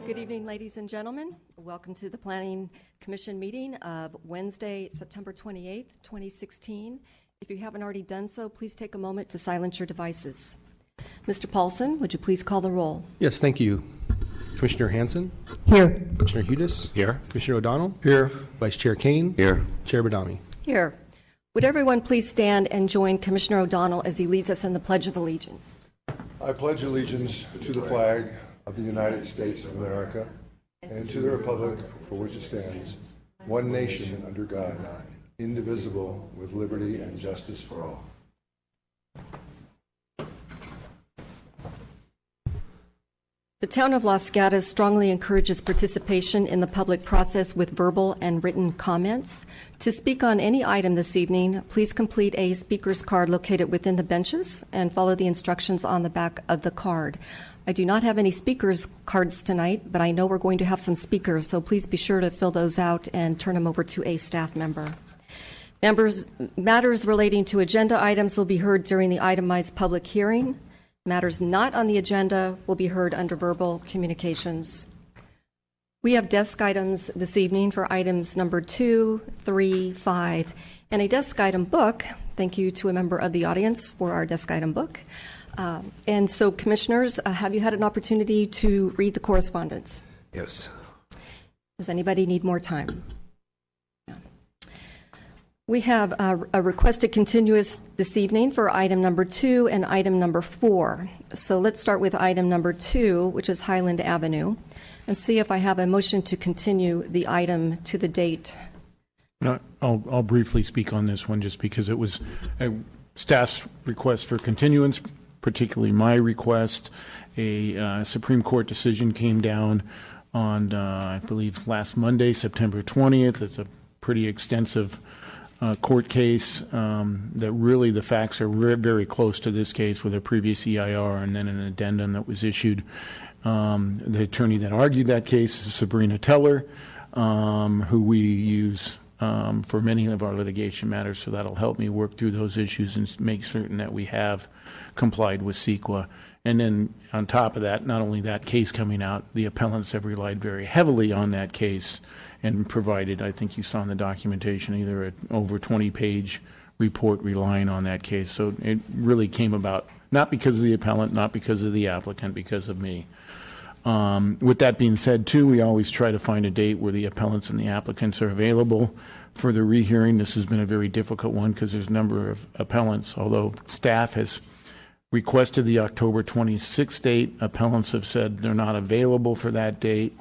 Good evening, ladies and gentlemen. Welcome to the Planning Commission meeting of Wednesday, September 28th, 2016. If you haven't already done so, please take a moment to silence your devices. Mr. Paulson, would you please call the roll? Yes, thank you. Commissioner Hanson? Here. Commissioner Hudis? Here. Commissioner O'Donnell? Here. Vice Chair Kane? Here. Chair Badami? Here. Would everyone please stand and join Commissioner O'Donnell as he leads us in the Pledge of Allegiance? I pledge allegiance to the flag of the United States of America and to the republic for which it stands, one nation under God, indivisible, with liberty and justice for all. The town of Los Gatos strongly encourages participation in the public process with verbal and written comments. To speak on any item this evening, please complete a speaker's card located within the benches and follow the instructions on the back of the card. I do not have any speakers cards tonight, but I know we're going to have some speakers, so please be sure to fill those out and turn them over to a staff member. Matters relating to agenda items will be heard during the itemized public hearing. Matters not on the agenda will be heard under verbal communications. We have desk items this evening for items number 2, 3, 5, and a desk item book. Thank you to a member of the audience for our desk item book. And so, commissioners, have you had an opportunity to read the correspondence? Yes. Does anybody need more time? We have a requested continuous this evening for item number 2 and item number 4. So let's start with item number 2, which is Highland Avenue, and see if I have a motion to continue the item to the date. No, I'll briefly speak on this one just because it was a staff's request for continuance, particularly my request. A Supreme Court decision came down on, I believe, last Monday, September 20th. It's a pretty extensive court case that really the facts are very close to this case with a previous EIR and then an addendum that was issued. The attorney that argued that case is Sabrina Teller, who we use for many of our litigation matters, so that'll help me work through those issues and make certain that we have complied with CEQA. And then on top of that, not only that case coming out, the appellants have relied very heavily on that case and provided, I think you saw in the documentation, either an over 20-page report relying on that case. So it really came about not because of the appellant, not because of the applicant, because of me. With that being said, too, we always try to find a date where the appellants and the applicants are available for the rehearing. This has been a very difficult one because there's a number of appellants, although staff has requested the October 26th date. Appellants have said they're not available for that date.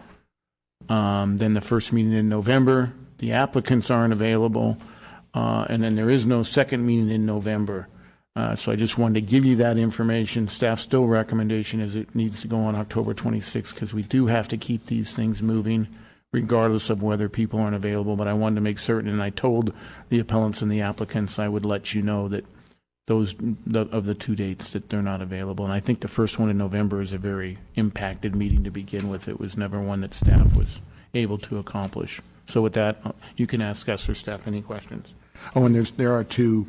Then the first meeting in November, the applicants aren't available, and then there is no second meeting in November. So I just wanted to give you that information. Staff's still recommendation is it needs to go on October 26th because we do have to keep these things moving regardless of whether people aren't available. But I wanted to make certain, and I told the appellants and the applicants I would let you know that those of the two dates that they're not available. And I think the first one in November is a very impacted meeting to begin with. It was never one that staff was able to accomplish. So with that, you can ask us or staff any questions. Oh, and there are two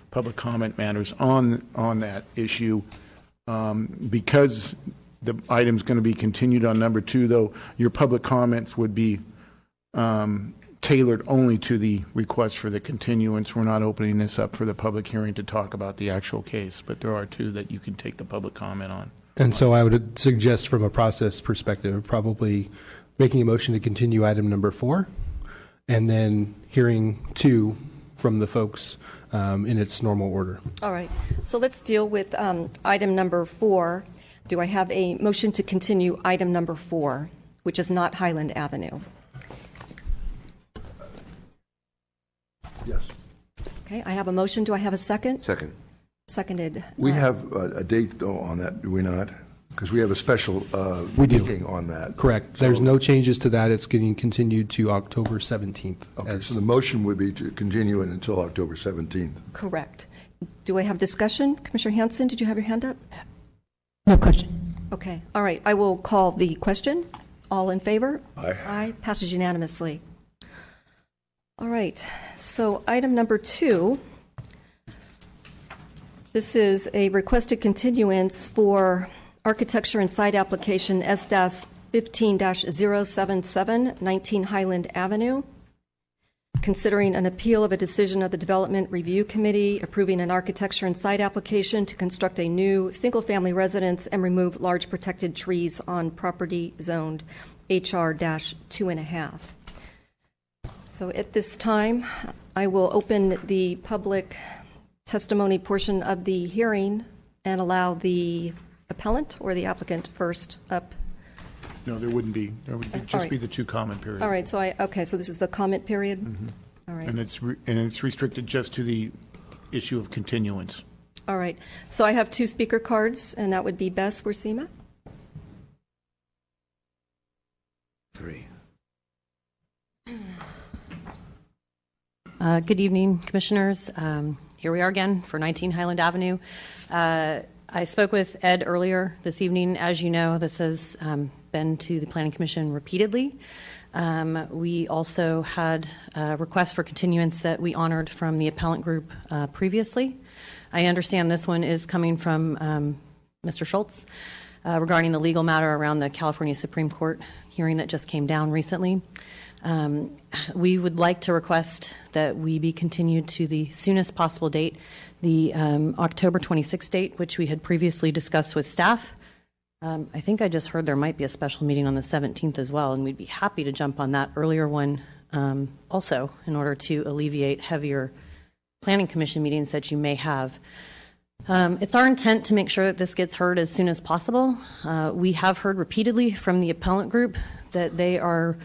public comment matters on that issue. Because the item's going to be continued on number 2, though, your public comments would be tailored only to the request for the continuance. We're not opening this up for the public hearing to talk about the actual case, but there are 2 that you can take the public comment on. And so I would suggest from a process perspective, probably making a motion to continue item number 4, and then hearing 2 from the folks in its normal order. All right. So let's deal with item number 4. Do I have a motion to continue item number 4, which is not Highland Avenue? Yes. Okay, I have a motion. Do I have a second? Second. Seconded. We have a date, though, on that, do we not? Because we have a special We do. meeting on that. Correct. There's no changes to that. It's getting continued to October 17th. Okay, so the motion would be to continue it until October 17th. Correct. Do I have discussion? Commissioner Hanson, did you have your hand up? No question. Okay. All right. I will call the question. All in favor? Aye. Aye. Passes unanimously. All right. So item number 2. This is a requested continuance for architecture and site application 15-077, 19 Highland Avenue. Considering an appeal of a decision of the Development Review Committee approving an architecture and site application to construct a new single-family residence and remove large protected trees on property zoned HR-2.5. So at this time, I will open the public testimony portion of the hearing and allow the appellant or the applicant first up. No, there wouldn't be. There would just be the two comment period. All right, so so this is the comment period? Mm-hmm. All right. And it's restricted just to the issue of continuance. All right. So I have two speaker cards, and that would be Bess Wersima. 3. Good evening, Commissioners. Here we are again for 19 Highland Avenue. I spoke with Ed earlier this evening. As you know, this has been to the Planning Commission repeatedly. We also had a request for continuance that we honored from the appellant group previously. I understand this one is coming from Mr. Schultz regarding the legal matter around the California Supreme Court hearing that just came down recently. We would like to request that we be continued to the soonest possible date, the October 26th date, which we had previously discussed with staff. I think I just heard there might be a special meeting on the 17th as well, and we'd be happy to jump on that earlier one also in order to alleviate heavier planning commission meetings that you may have. It's our intent to make sure that this gets heard as soon as possible. We have heard repeatedly from the appellant group that they are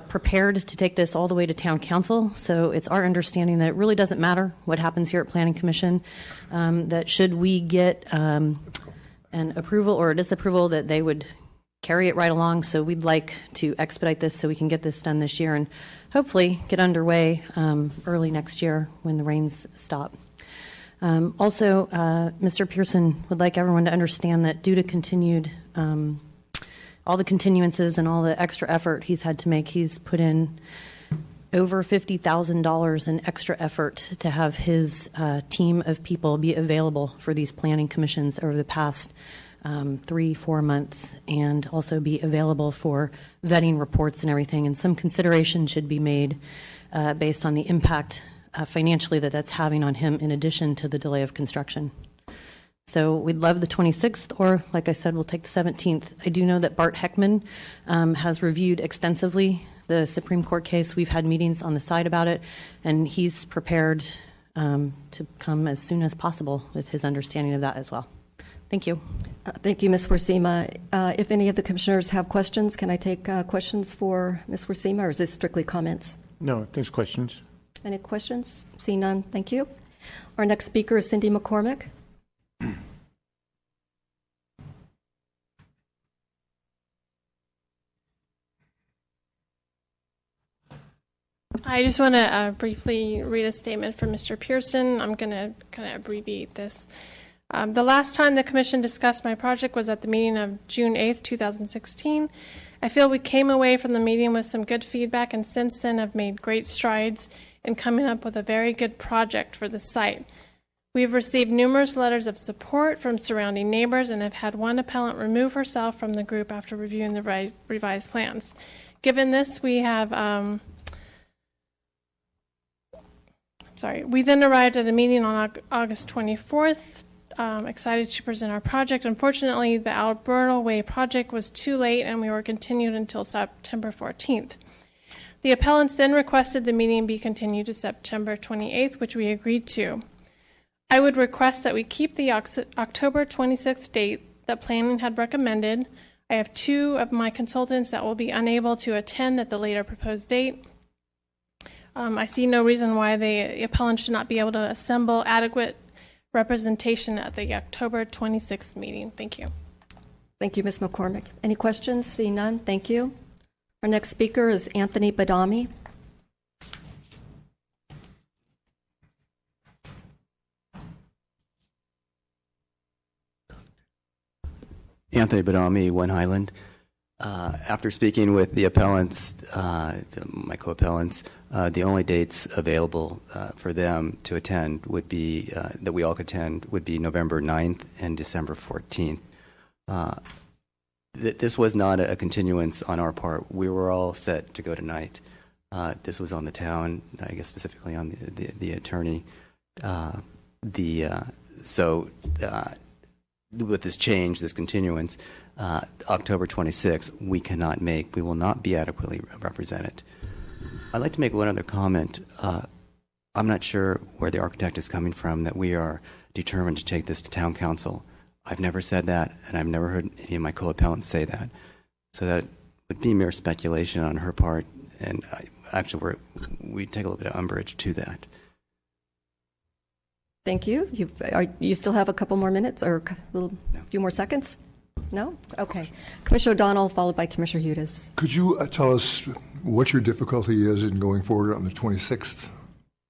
prepared to take this all the way to town council. So it's our understanding that it really doesn't matter what happens here at Planning Commission, that should we get an approval or a disapproval, that they would carry it right along. So we'd like to expedite this so we can get this done this year and hopefully get underway early next year when the rains stop. Also, Mr. Pearson would like everyone to understand that due to continued all the continuances and all the extra effort he's had to make, he's put in over $50,000 in extra effort to have his team of people be available for these planning commissions over the past 3-4 months, and also be available for vetting reports and everything. And some consideration should be made based on the impact financially that's having on him, in addition to the delay of construction. So we'd love the 26th, or like I said, we'll take the 17th. I do know that Bart Heckman has reviewed extensively the Supreme Court case. We've had meetings on the side about it, and he's prepared to come as soon as possible with his understanding of that as well. Thank you. Thank you, Ms. Wersima. If any of the commissioners have questions, can I take questions for Ms. Wersima, or is this strictly comments? No, if there's questions. Any questions? See none. Thank you. Our next speaker is Cindy McCormick. I just want to briefly read a statement from Mr. Pearson. I'm going to kind of abbreviate this. The last time the Commission discussed my project was at the meeting of June 8th, 2016. I feel we came away from the meeting with some good feedback, and since then have made great strides in coming up with a very good project for the site. We've received numerous letters of support from surrounding neighbors and have had one appellant remove herself from the group after reviewing the revised plans. Given this, we have... We then arrived at a meeting on August 24th, excited to present our project. Unfortunately, the Alberta Way project was too late and we were continued until September 14th. The appellants then requested the meeting be continued to September 28th, which we agreed to. I would request that we keep the October 26th date that planning had recommended. I have 2 of my consultants that will be unable to attend at the later proposed date. I see no reason why the appellant should not be able to assemble adequate representation at the October 26th meeting. Thank you. Thank you, Ms. McCormick. Any questions? See none. Thank you. Our next speaker is Anthony Badami. Anthony Badami, One Highland. After speaking with the appellants, my co-appellants, the only dates available for them to attend would be, that we all could attend, would be November 9th and December 14th. This was not a continuance on our part. We were all set to go tonight. This was on the town, I guess specifically on the attorney. With this change, this continuance, October 26th, we cannot make. We will not be adequately represented. I'd like to make one other comment. I'm not sure where the architect is coming from that we are determined to take this to town council. I've never said that, and I've never heard any of my co-appellants say that. So that would be mere speculation on her part, and we take a little bit of umbrage to that. Thank you. You still have a couple more minutes or a few more seconds? No? Okay. Commissioner O'Donnell, followed by Commissioner Hudes. Could you tell us what your difficulty is in going forward on the 26th?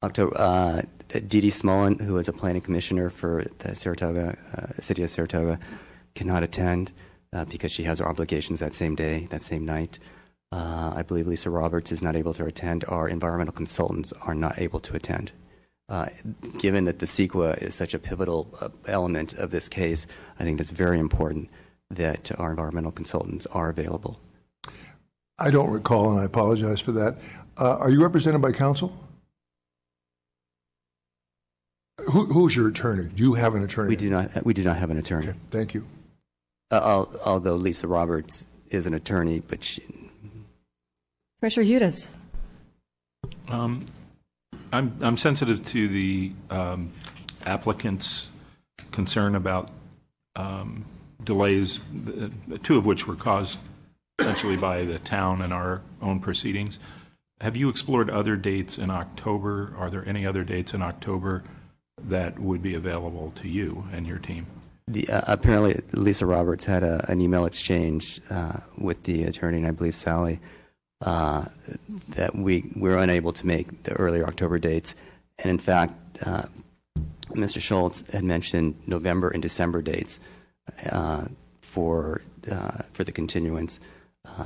October, Dee Smolin, who is a planning commissioner for the city of Saratoga, cannot attend because she has her obligations that same day, that same night. I believe Lisa Roberts is not able to attend. Our environmental consultants are not able to attend. Given that the CEQA is such a pivotal element of this case, I think it's very important that our environmental consultants are available. I don't recall, and I apologize for that. Are you represented by counsel? Who's your attorney? Do you have an attorney? We do not have an attorney. Okay, thank you. Although Lisa Roberts is an attorney, but Commissioner Hudes. I'm sensitive to the applicant's concern about delays, two of which were caused essentially by the town and our own proceedings. Have you explored other dates in October? Are there any other dates in October that would be available to you and your team? Apparently, Lisa Roberts had an email exchange with the attorney, and I believe Sally, that we're unable to make the earlier October dates. And in fact, Mr. Schultz had mentioned November and December dates for the continuance,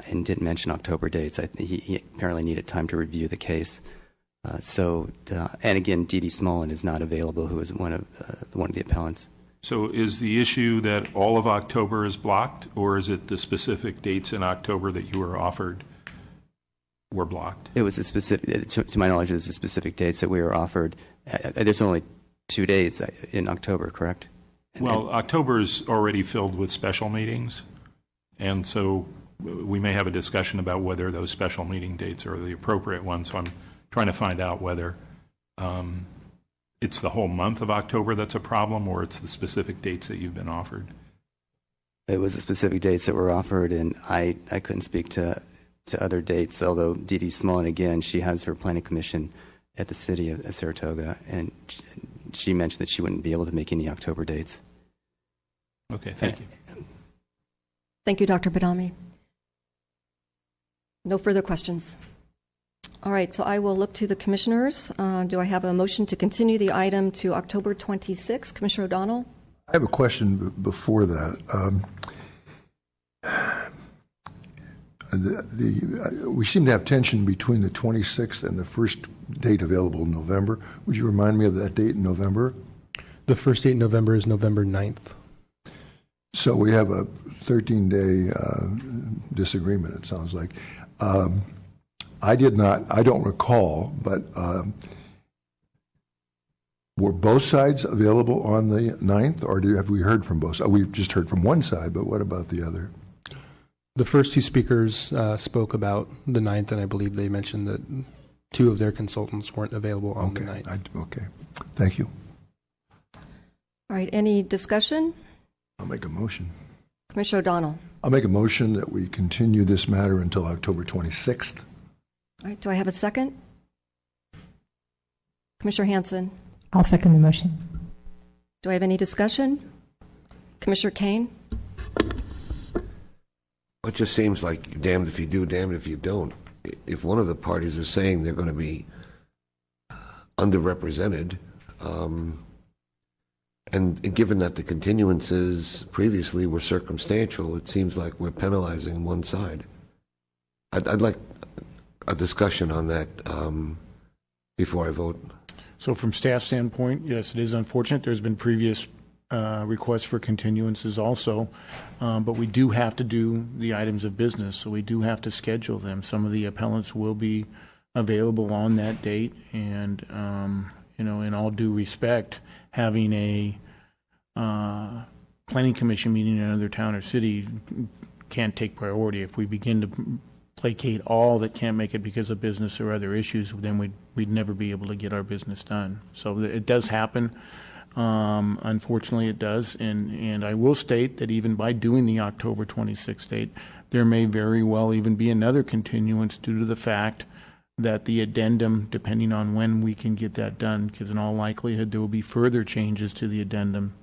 and didn't mention October dates. He apparently needed time to review the case. And again, Dee Smolin is not available, who is one of the appellants. So is the issue that all of October is blocked, or is it the specific dates in October that you were offered were blocked? It was a specific, to my knowledge, it was the specific dates that we were offered. There's only 2 days in October, correct? October is already filled with special meetings, and so we may have a discussion about whether those special meeting dates are the appropriate ones. So I'm trying to find out whether it's the whole month of October that's a problem, or it's the specific dates that you've been offered. It was the specific dates that were offered, and I couldn't speak to other dates, although Dee Smolin, again, she has her planning commission at the city of Saratoga, and she mentioned that she wouldn't be able to make any October dates. Okay, thank you. Thank you, Dr. Badami. No further questions. All right, so I will look to the commissioners. Do I have a motion to continue the item to October 26th? Commissioner O'Donnell? I have a question before that. We seem to have tension between the 26th and the first date available in November. Would you remind me of that date in November? The first date in November is November 9th. So we have a 13-day disagreement, it sounds like. I don't recall, but were both sides available on the 9th, or have we heard from both sides? We've just heard from one side, but what about the other? The first two speakers spoke about the 9th, and I believe they mentioned that 2 of their consultants weren't available on the 9th. Okay, thank you. All right, any discussion? I'll make a motion. Commissioner O'Donnell? I'll make a motion that we continue this matter until October 26th. All right, do I have a second? Commissioner Hanson? I'll second the motion. Do I have any discussion? Commissioner Kane? It just seems like damned if you do, damned if you don't. If one of the parties is saying they're going to be underrepresented, and given that the continuances previously were circumstantial, it seems like we're penalizing one side. I'd like a discussion on that before I vote. So from staff standpoint, yes, it is unfortunate. There's been previous requests for continuances also, but we do have to do the items of business, so we do have to schedule them. Some of the appellants will be available on that date, and in all due respect, having a planning commission meeting in another town or city can't take priority. If we begin to placate all that can't make it because of business or other issues, then we'd never be able to get our business done. So it does happen. Unfortunately, it does. And I will state that even by doing the October 26th date, there may very well even be another continuance due to the fact that the addendum, depending on when we can get that done, because in all likelihood there will be further changes to the addendum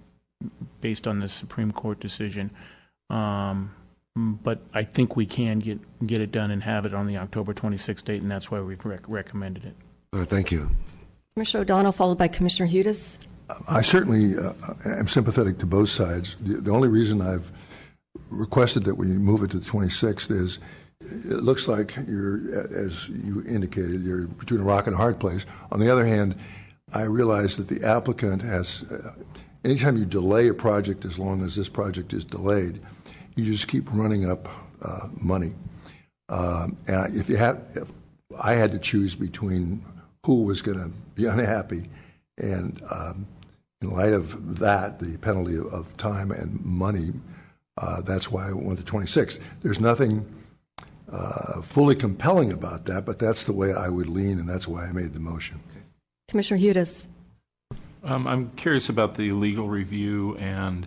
based on the Supreme Court decision. But I think we can get it done and have it on the October 26th date, and that's why we've recommended it. All right, thank you. Commissioner O'Donnell, followed by Commissioner Hudes. I certainly am sympathetic to both sides. The only reason I've requested that we move it to the 26th is it looks like you're, as you indicated, you're between a rock and a hard place. On the other hand, I realize that the applicant has, anytime you delay a project as long as this project is delayed, you just keep running up money. And if I had to choose between who was going to be unhappy, and in light of that, the penalty of time and money, that's why I went to 26. There's nothing fully compelling about that, but that's the way I would lean, and that's why I made the motion. Commissioner Hudes. I'm curious about the legal review and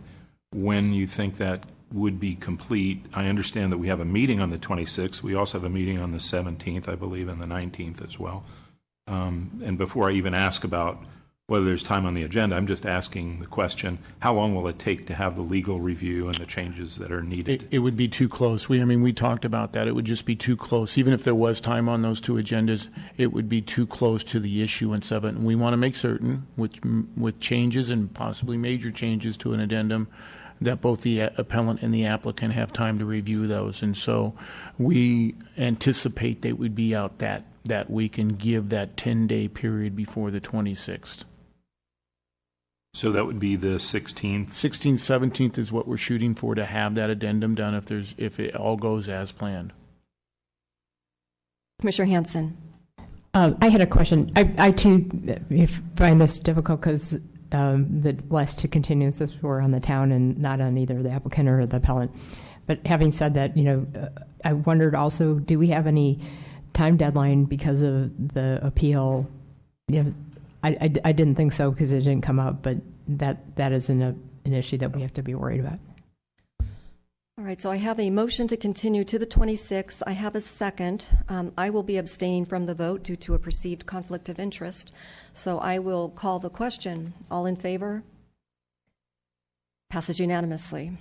when you think that would be complete. I understand that we have a meeting on the 26th. We also have a meeting on the 17th, I believe, and the 19th as well. And before I even ask about whether there's time on the agenda, I'm just asking the question, how long will it take to have the legal review and the changes that are needed? It would be too close. We talked about that. It would just be too close. Even if there was time on those two agendas, it would be too close to the issuance of it. And we want to make certain, with changes and possibly major changes to an addendum, that both the appellant and the applicant have time to review those. And so we anticipate they would be out that week and give that 10-day period before the 26th. So that would be the 16th? 16th, 17th is what we're shooting for, to have that addendum done if it all goes as planned. Commissioner Hanson. I had a question. I too find this difficult because the last two continuances were on the town and not on either the applicant or the appellant. But having said that, I wondered also, do we have any time deadline because of the appeal? I didn't think so because it didn't come up, but that is an issue that we have to be worried about. All right, so I have a motion to continue to the 26th. I have a second. I will be abstaining from the vote due to a perceived conflict of interest. So I will call the question. All in favor? Passes unanimously.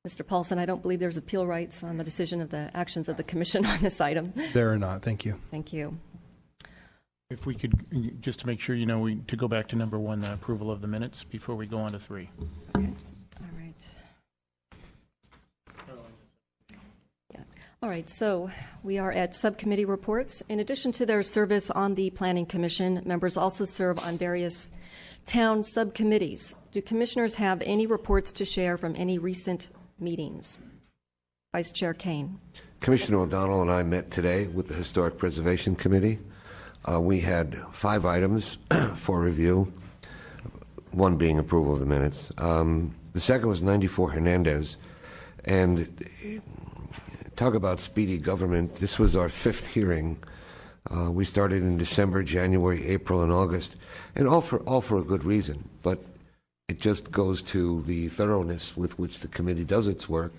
Mr. Paulson, I don't believe there's appeal rights on the decision of the actions of the commission on this item. There are not. Thank you. Thank you. If we could, just to make sure, to go back to number 1, the approval of the minutes before we go on to 3. Okay. All right. Yeah. All right, so we are at subcommittee reports. In addition to their service on the Planning Commission, members also serve on various town subcommittees. Do commissioners have any reports to share from any recent meetings? Vice Chair Kane. Commissioner O'Donnell and I met today with the Historic Preservation Committee. We had 5 items for review, one being approval of the minutes. The second was 94 Hernandez. And talk about speedy government. This was our 5th hearing. We started in December, January, April, and August, and all for a good reason. But it just goes to the thoroughness with which the committee does its work,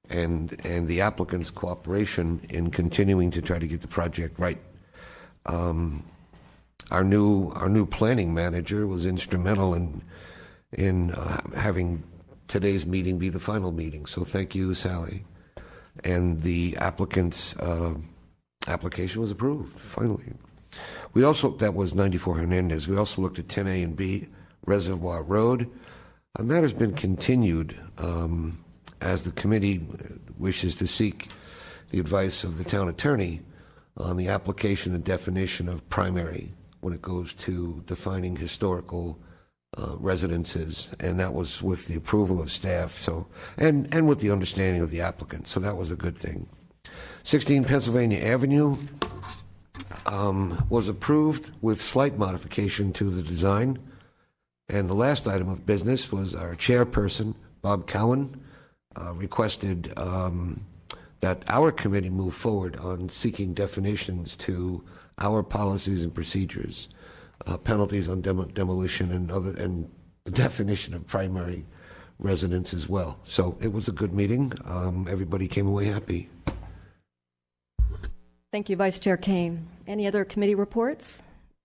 and the applicant's cooperation in continuing to try to get the project right. Our new planning manager was instrumental in having today's meeting be the final meeting. So thank you, Sally. And the applicant's application was approved finally. We also, that was 94 Hernandez. We also looked at 10A and B, Reservoir Road. The matter's been continued as the committee wishes to seek the advice of the town attorney on the application and definition of primary when it goes to defining historical residences, and that was with the approval of staff, so and with the understanding of the applicant, so that was a good thing. 16 Pennsylvania Avenue was approved with slight modification to the design. And the last item of business was our chairperson, Bob Cowan, requested that our committee move forward on seeking definitions to our policies and procedures, penalties on demolition and the definition of primary residence as well. So it was a good meeting. Everybody came away happy. Thank you, Vice Chair Kane. Any other committee reports?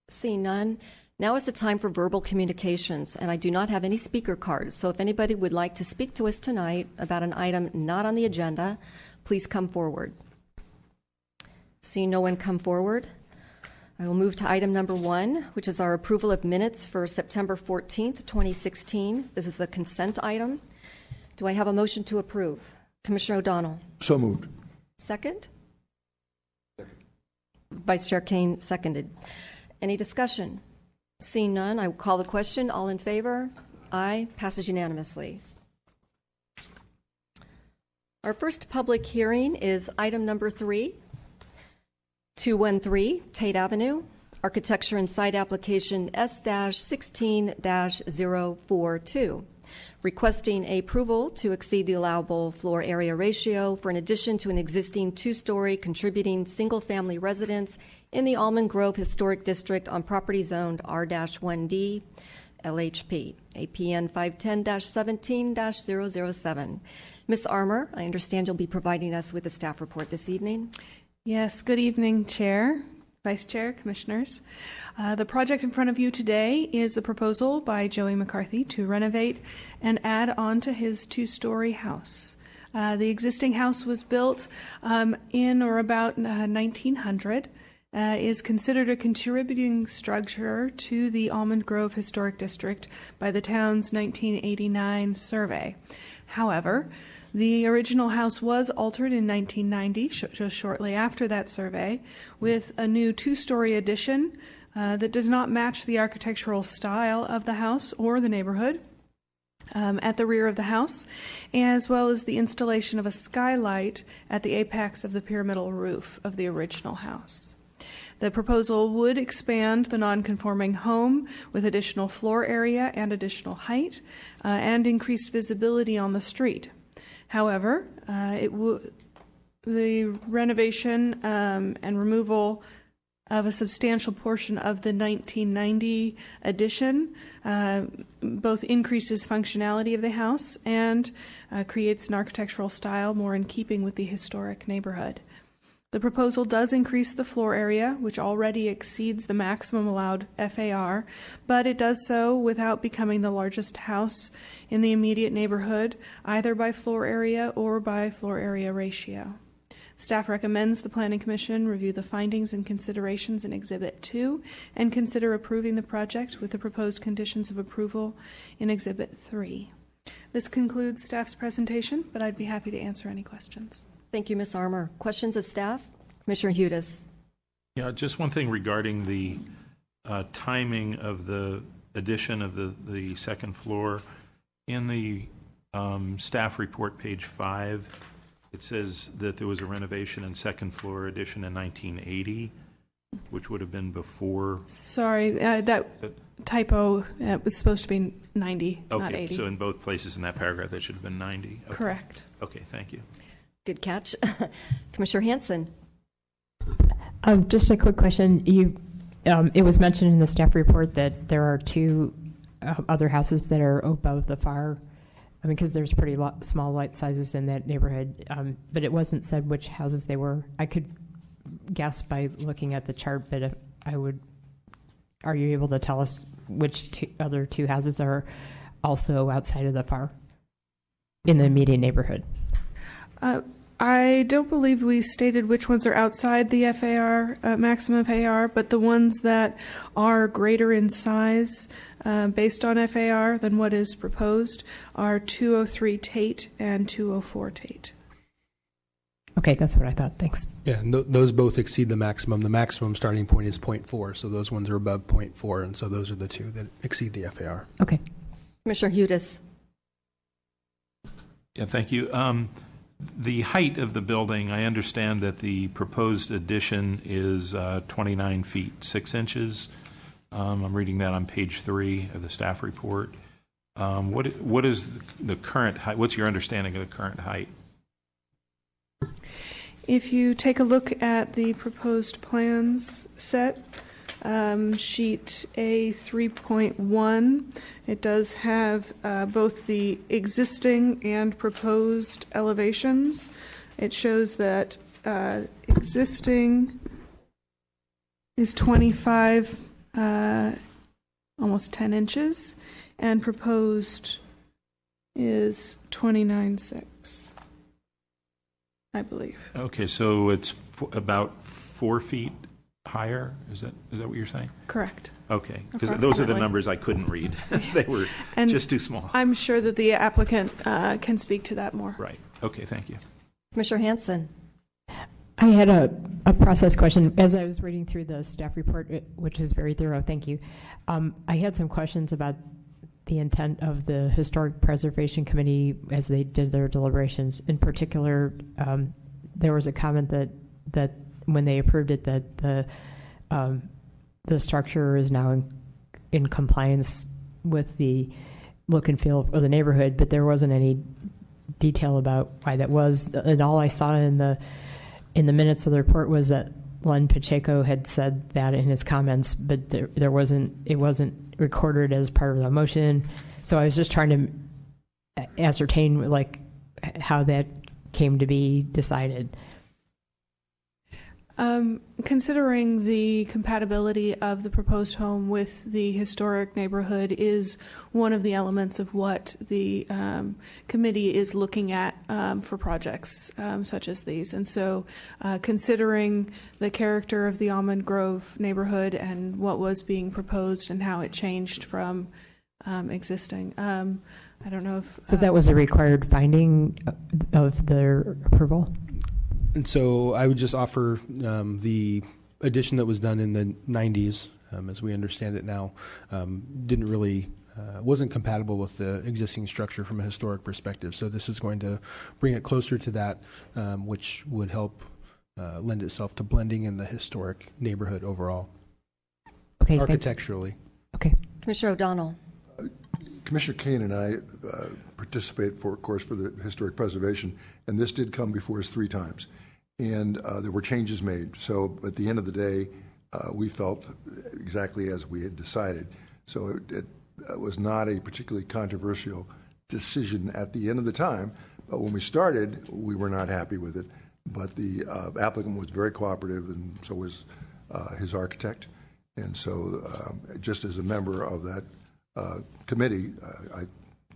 Seeing none. Now is the time for verbal communications, and I do not have any speaker cards. So if anybody would like to speak to us tonight about an item not on the agenda, please come forward. Seeing no one come forward, I will move to item number 1, which is our approval of minutes for September 14th, 2016. This is a consent item. Do I have a motion to approve? Commissioner O'Donnell. So moved. Second? Vice Chair Kane seconded. Any discussion? Seeing none, I will call the question. All in favor? Aye. Passes unanimously. Our first public hearing is item number 3, 213 Tait Avenue, Architecture and Site Application S-16-042. Requesting approval to exceed the allowable floor area ratio for an addition to an existing 2-story contributing single-family residence in the Almond Grove Historic District on property zoned R-1D LHP, APN 510-17-007. Ms. Armour, I understand you'll be providing us with a staff report this evening. Yes, good evening, Chair, Vice Chair, Commissioners. The project in front of you today is the proposal by Joey McCarthy to renovate and add on to his 2-story house. The existing house was built in or about 1900, is considered a contributing structure to the Almond Grove Historic District by the town's 1989 survey. However, the original house was altered in 1990, just shortly after that survey, with a new 2-story addition that does not match the architectural style of the house or the neighborhood at the rear of the house, as well as the installation of a skylight at the apex of the pyramidal roof of the original house. The proposal would expand the non-conforming home with additional floor area and additional height and increased visibility on the street. However, the renovation and removal of a substantial portion of the 1990 addition both increases functionality of the house and creates an architectural style more in keeping with the historic neighborhood. The proposal does increase the floor area, which already exceeds the maximum allowed FAR, but it does so without becoming the largest house in the immediate neighborhood, either by floor area or by floor area ratio. Staff recommends the Planning Commission review the findings and considerations in Exhibit 2 and consider approving the project with the proposed conditions of approval in Exhibit 3. This concludes staff's presentation, but I'd be happy to answer any questions. Thank you, Ms. Armour. Questions of staff? Commissioner Hudes. Yeah, just one thing regarding the timing of the addition of the second floor. In the staff report, page 5, it says that there was a renovation and second floor addition in 1980, which would have been before. Sorry, that typo was supposed to be 90, not 80. Okay, so in both places in that paragraph, that should have been 90. Okay. Correct. Okay, thank you. Good catch. Commissioner Hanson. Just a quick question. It was mentioned in the staff report that there are 2 other houses that are above the fire. I mean, because there's pretty small lot sizes in that neighborhood, but it wasn't said which houses they were. I could guess by looking at the chart, but are you able to tell us which other 2 houses are also outside of the fire in the immediate neighborhood? I don't believe we stated which ones are outside the FAR, maximum FAR, but the ones that are greater in size based on FAR than what is proposed are 203 Tait and 204 Tait. Okay, that's what I thought. Thanks. Yeah, and those both exceed the maximum. The maximum starting point is 0.4, so those ones are above 0.4, and so those are the two that exceed the FAR. Okay. Commissioner Hudes. Yeah, thank you. The height of the building, I understand that the proposed addition is 29 feet 6 inches. I'm reading that on page 3 of the staff report. What is the current height? What's your understanding of the current height? If you take a look at the proposed plans set, sheet A 3.1, it does have both the existing and proposed elevations. It shows that existing is 25, almost 10 inches, and proposed is 29.6. I believe. Okay, so it's about 4 feet higher? Is that what you're saying? Correct. Okay, because those are the numbers I couldn't read. They were just too small. I'm sure that the applicant can speak to that more. Right. Okay, thank you. Commissioner Hanson. I had a process question. As I was reading through the staff report, which is very thorough, thank you, I had some questions about the intent of the Historic Preservation Committee as they did their deliberations. In particular, there was a comment that when they approved it, that the structure is now in compliance with the look and feel of the neighborhood, but there wasn't any detail about why that was. And all I saw in the minutes of the report was that Len Pacheco had said that in his comments, but it wasn't recorded as part of the motion. So I was just trying to ascertain how that came to be decided. Considering the compatibility of the proposed home with the historic neighborhood is one of the elements of what the committee is looking at for projects such as these. And so considering the character of the Almond Grove neighborhood and what was being proposed and how it changed from existing. I don't know if... So that was a required finding of their approval? And so I would just offer the addition that was done in the 90s, as we understand it now, didn't really, wasn't compatible with the existing structure from a historic perspective. So this is going to bring it closer to that, which would help lend itself to blending in the historic neighborhood overall, architecturally. Okay. Commissioner O'Donnell. Commissioner Kane and I participate, of course, for the historic preservation, and this did come before us 3 times. And there were changes made. So at the end of the day, we felt exactly as we had decided. So it was not a particularly controversial decision at the end of the time. But when we started, we were not happy with it. But the applicant was very cooperative, and so was his architect. And so just as a member of that committee, I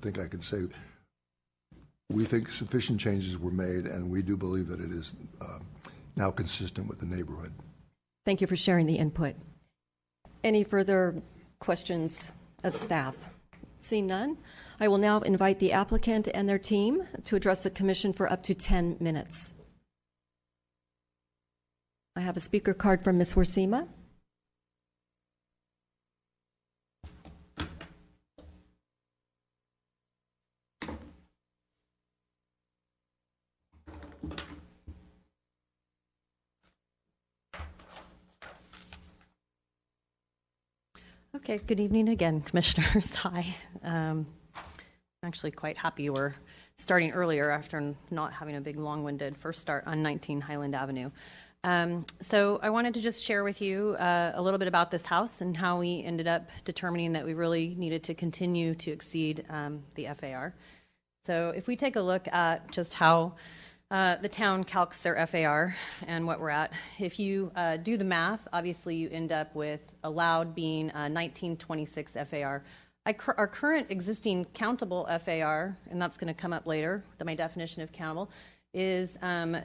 think I can say we think sufficient changes were made, and we do believe that it is now consistent with the neighborhood. Thank you for sharing the input. Any further questions of staff? Seeing none, I will now invite the applicant and their team to address the commission for up to 10 minutes. I have a speaker card from Ms. Worsima. Okay, good evening again, Commissioners. Hi. I'm actually quite happy we're starting earlier after not having a big long-winded first start on 19 Highland Avenue. So I wanted to just share with you a little bit about this house and how we ended up determining that we really needed to continue to exceed the FAR. So if we take a look at just how the town calcs their FAR and what we're at. If you do the math, obviously you end up with allowed being 1926 FAR. Our current existing countable FAR, and that's going to come up later, my definition of countable, is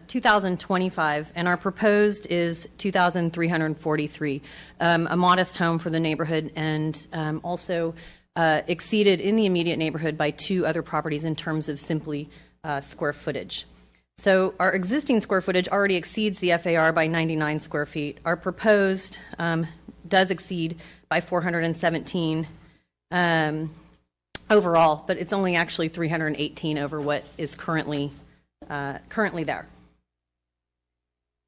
2025, and our proposed is 2,343. A modest home for the neighborhood, and also exceeded in the immediate neighborhood by 2 other properties in terms of simply square footage. So our existing square footage already exceeds the FAR by 99 square feet. Our proposed does exceed by 417 overall, but it's only actually 318 over what is currently there.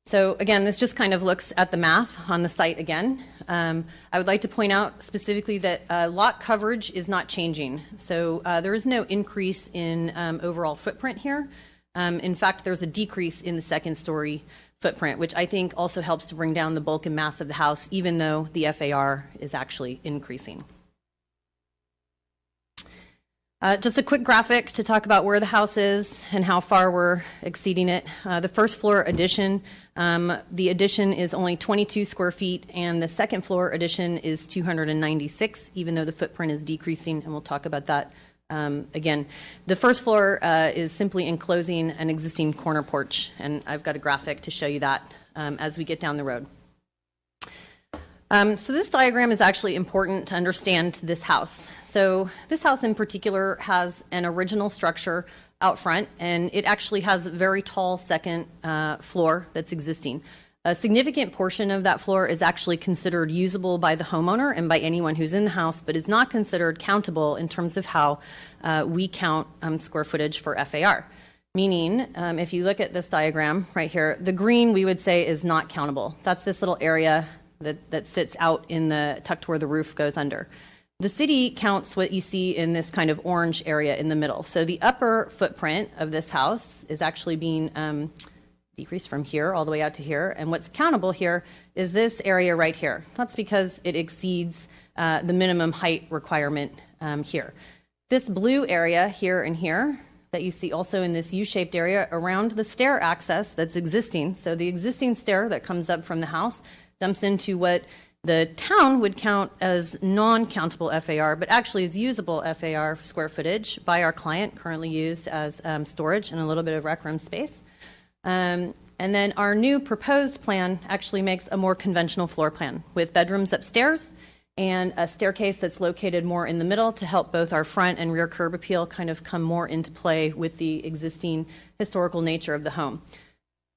So again, this just kind of looks at the math on the site again. I would like to point out specifically that lot coverage is not changing. So there is no increase in overall footprint here. In fact, there's a decrease in the second story footprint, which I think also helps to bring down the bulk and mass of the house, even though the FAR is actually increasing. Just a quick graphic to talk about where the house is and how far we're exceeding it. The first floor addition, the addition is only 22 square feet, and the second floor addition is 296, even though the footprint is decreasing, and we'll talk about that again. The first floor is simply enclosing an existing corner porch, and I've got a graphic to show you that as we get down the road. So this diagram is actually important to understand this house. So this house in particular has an original structure out front, and it actually has a very tall second floor that's existing. A significant portion of that floor is actually considered usable by the homeowner and by anyone who's in the house, but is not considered countable in terms of how we count square footage for FAR. Meaning, if you look at this diagram right here, the green we would say is not countable. That's this little area that sits out in the tucked where the roof goes under. The city counts what you see in this kind of orange area in the middle. So the upper footprint of this house is actually being decreased from here all the way out to here. And what's countable here is this area right here. That's because it exceeds the minimum height requirement here. This blue area here and here that you see also in this U-shaped area around the stair access that's existing. So the existing stair that comes up from the house dumps into what the town would count as non-countable FAR, but actually is usable FAR square footage by our client, currently used as storage and a little bit of rec room space. And then our new proposed plan actually makes a more conventional floor plan with bedrooms upstairs and a staircase that's located more in the middle to help both our front and rear curb appeal kind of come more into play with the existing historical nature of the home.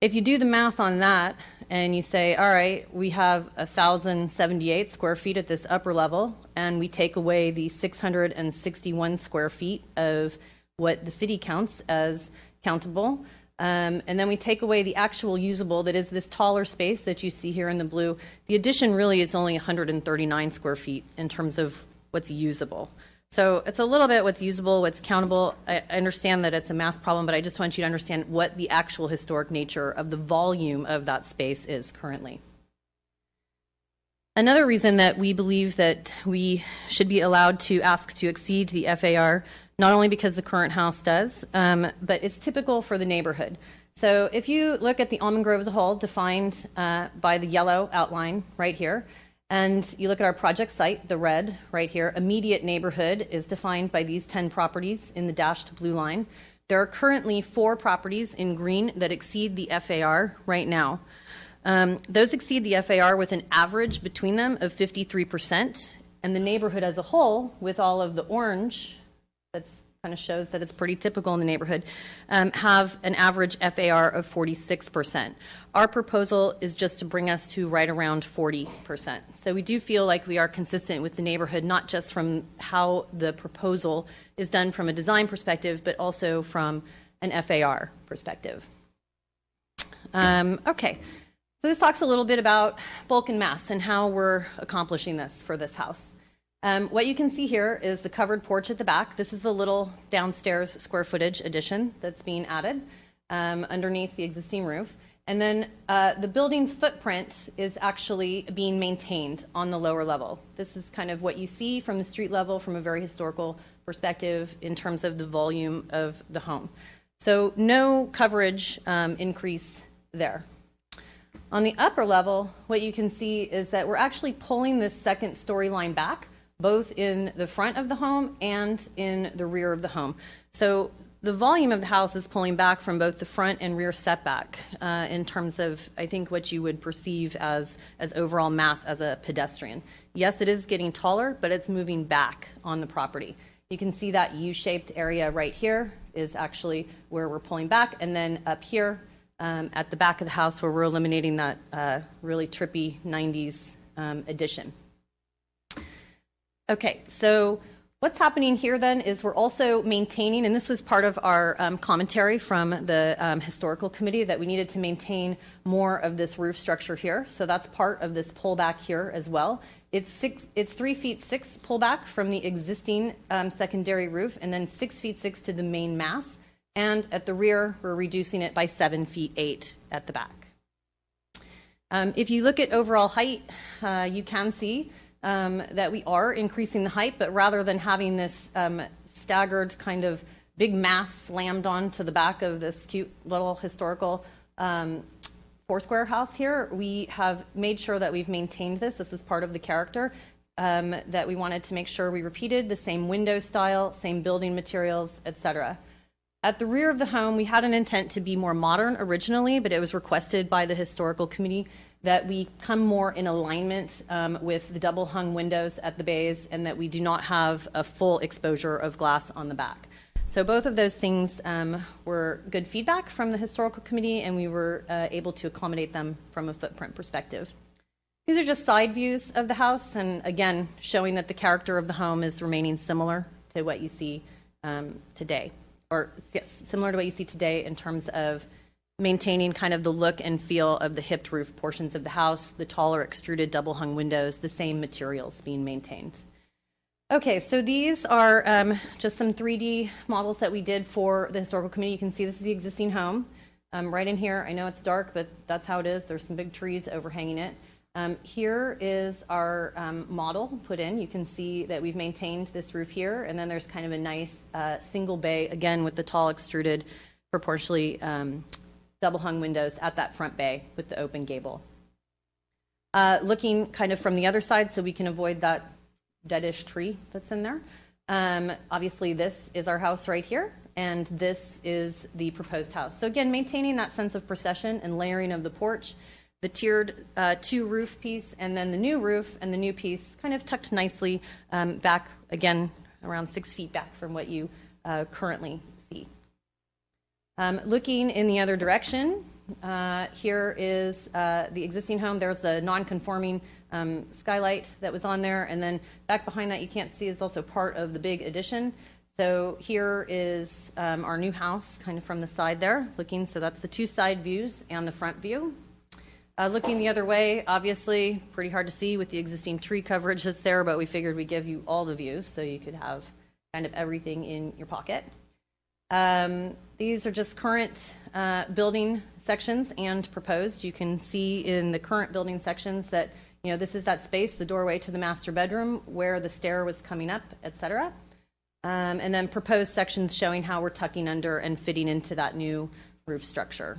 If you do the math on that and you say, all right, we have 1,078 square feet at this upper level, and we take away the 661 square feet of what the city counts as countable, and then we take away the actual usable, that is this taller space that you see here in the blue, the addition really is only 139 square feet in terms of what's usable. So it's a little bit what's usable, what's countable. I understand that it's a math problem, but I just want you to understand what the actual historic nature of the volume of that space is currently. Another reason that we believe that we should be allowed to ask to exceed the FAR, not only because the current house does, but it's typical for the neighborhood. So if you look at the Almond Grove as a whole, defined by the yellow outline right here, and you look at our project site, the red right here, immediate neighborhood is defined by these 10 properties in the dashed blue line. There are currently 4 properties in green that exceed the FAR right now. Those exceed the FAR with an average between them of 53%, and the neighborhood as a whole, with all of the orange, that kind of shows that it's pretty typical in the neighborhood, have an average FAR of 46%. Our proposal is just to bring us to right around 40%. So we do feel like we are consistent with the neighborhood, not just from how the proposal is done from a design perspective, but also from an FAR perspective. Okay, so this talks a little bit about bulk and mass and how we're accomplishing this for this house. What you can see here is the covered porch at the back. This is the little downstairs square footage addition that's being added underneath the existing roof. And then the building footprint is actually being maintained on the lower level. This is kind of what you see from the street level from a very historical perspective in terms of the volume of the home. So no coverage increase there. On the upper level, what you can see is that we're actually pulling this second story line back, both in the front of the home and in the rear of the home. So the volume of the house is pulling back from both the front and rear setback in terms of, I think, what you would perceive as overall mass as a pedestrian. Yes, it is getting taller, but it's moving back on the property. You can see that U-shaped area right here is actually where we're pulling back, and then up here at the back of the house where we're eliminating that really trippy 90s addition. Okay, so what's happening here then is we're also maintaining, and this was part of our commentary from the historical committee, that we needed to maintain more of this roof structure here. So that's part of this pullback here as well. It's 3 feet 6 pullback from the existing secondary roof, and then 6 feet 6 to the main mass. And at the rear, we're reducing it by 7 feet 8 at the back. If you look at overall height, you can see that we are increasing the height, but rather than having this staggered kind of big mass slammed onto the back of this cute little historical four-square house here, we have made sure that we've maintained this. This was part of the character, that we wanted to make sure we repeated the same window style, same building materials, etc. At the rear of the home, we had an intent to be more modern originally, but it was requested by the historical committee that we come more in alignment with the double hung windows at the bays, and that we do not have a full exposure of glass on the back. So both of those things were good feedback from the historical committee, and we were able to accommodate them from a footprint perspective. These are just side views of the house, and again, showing that the character of the home is remaining similar to what you see today. Or yes, similar to what you see today in terms of maintaining kind of the look and feel of the hipped roof portions of the house, the taller extruded double hung windows, the same materials being maintained. Okay, so these are just some 3D models that we did for the historical committee. You can see this is the existing home. Right in here, I know it's dark, but that's how it is. There's some big trees overhanging it. Here is our model put in. You can see that we've maintained this roof here, and then there's kind of a nice single bay, again with the tall extruded, proportionally double hung windows at that front bay with the open gable. Looking kind of from the other side so we can avoid that deadish tree that's in there. Obviously this is our house right here, and this is the proposed house. So again, maintaining that sense of procession and layering of the porch, the tiered two roof piece, and then the new roof and the new piece kind of tucked nicely back, again, around 6 feet back from what you currently see. Looking in the other direction, here is the existing home. There's the non-conforming skylight that was on there, and then back behind that you can't see is also part of the big addition. So here is our new house kind of from the side there looking, so that's the two side views and the front view. Looking the other way, obviously pretty hard to see with the existing tree coverage that's there, but we figured we'd give you all the views so you could have kind of everything in your pocket. These are just current building sections and proposed. You can see in the current building sections that, you know, this is that space, the doorway to the master bedroom, where the stair was coming up, etc. And then proposed sections showing how we're tucking under and fitting into that new roof structure.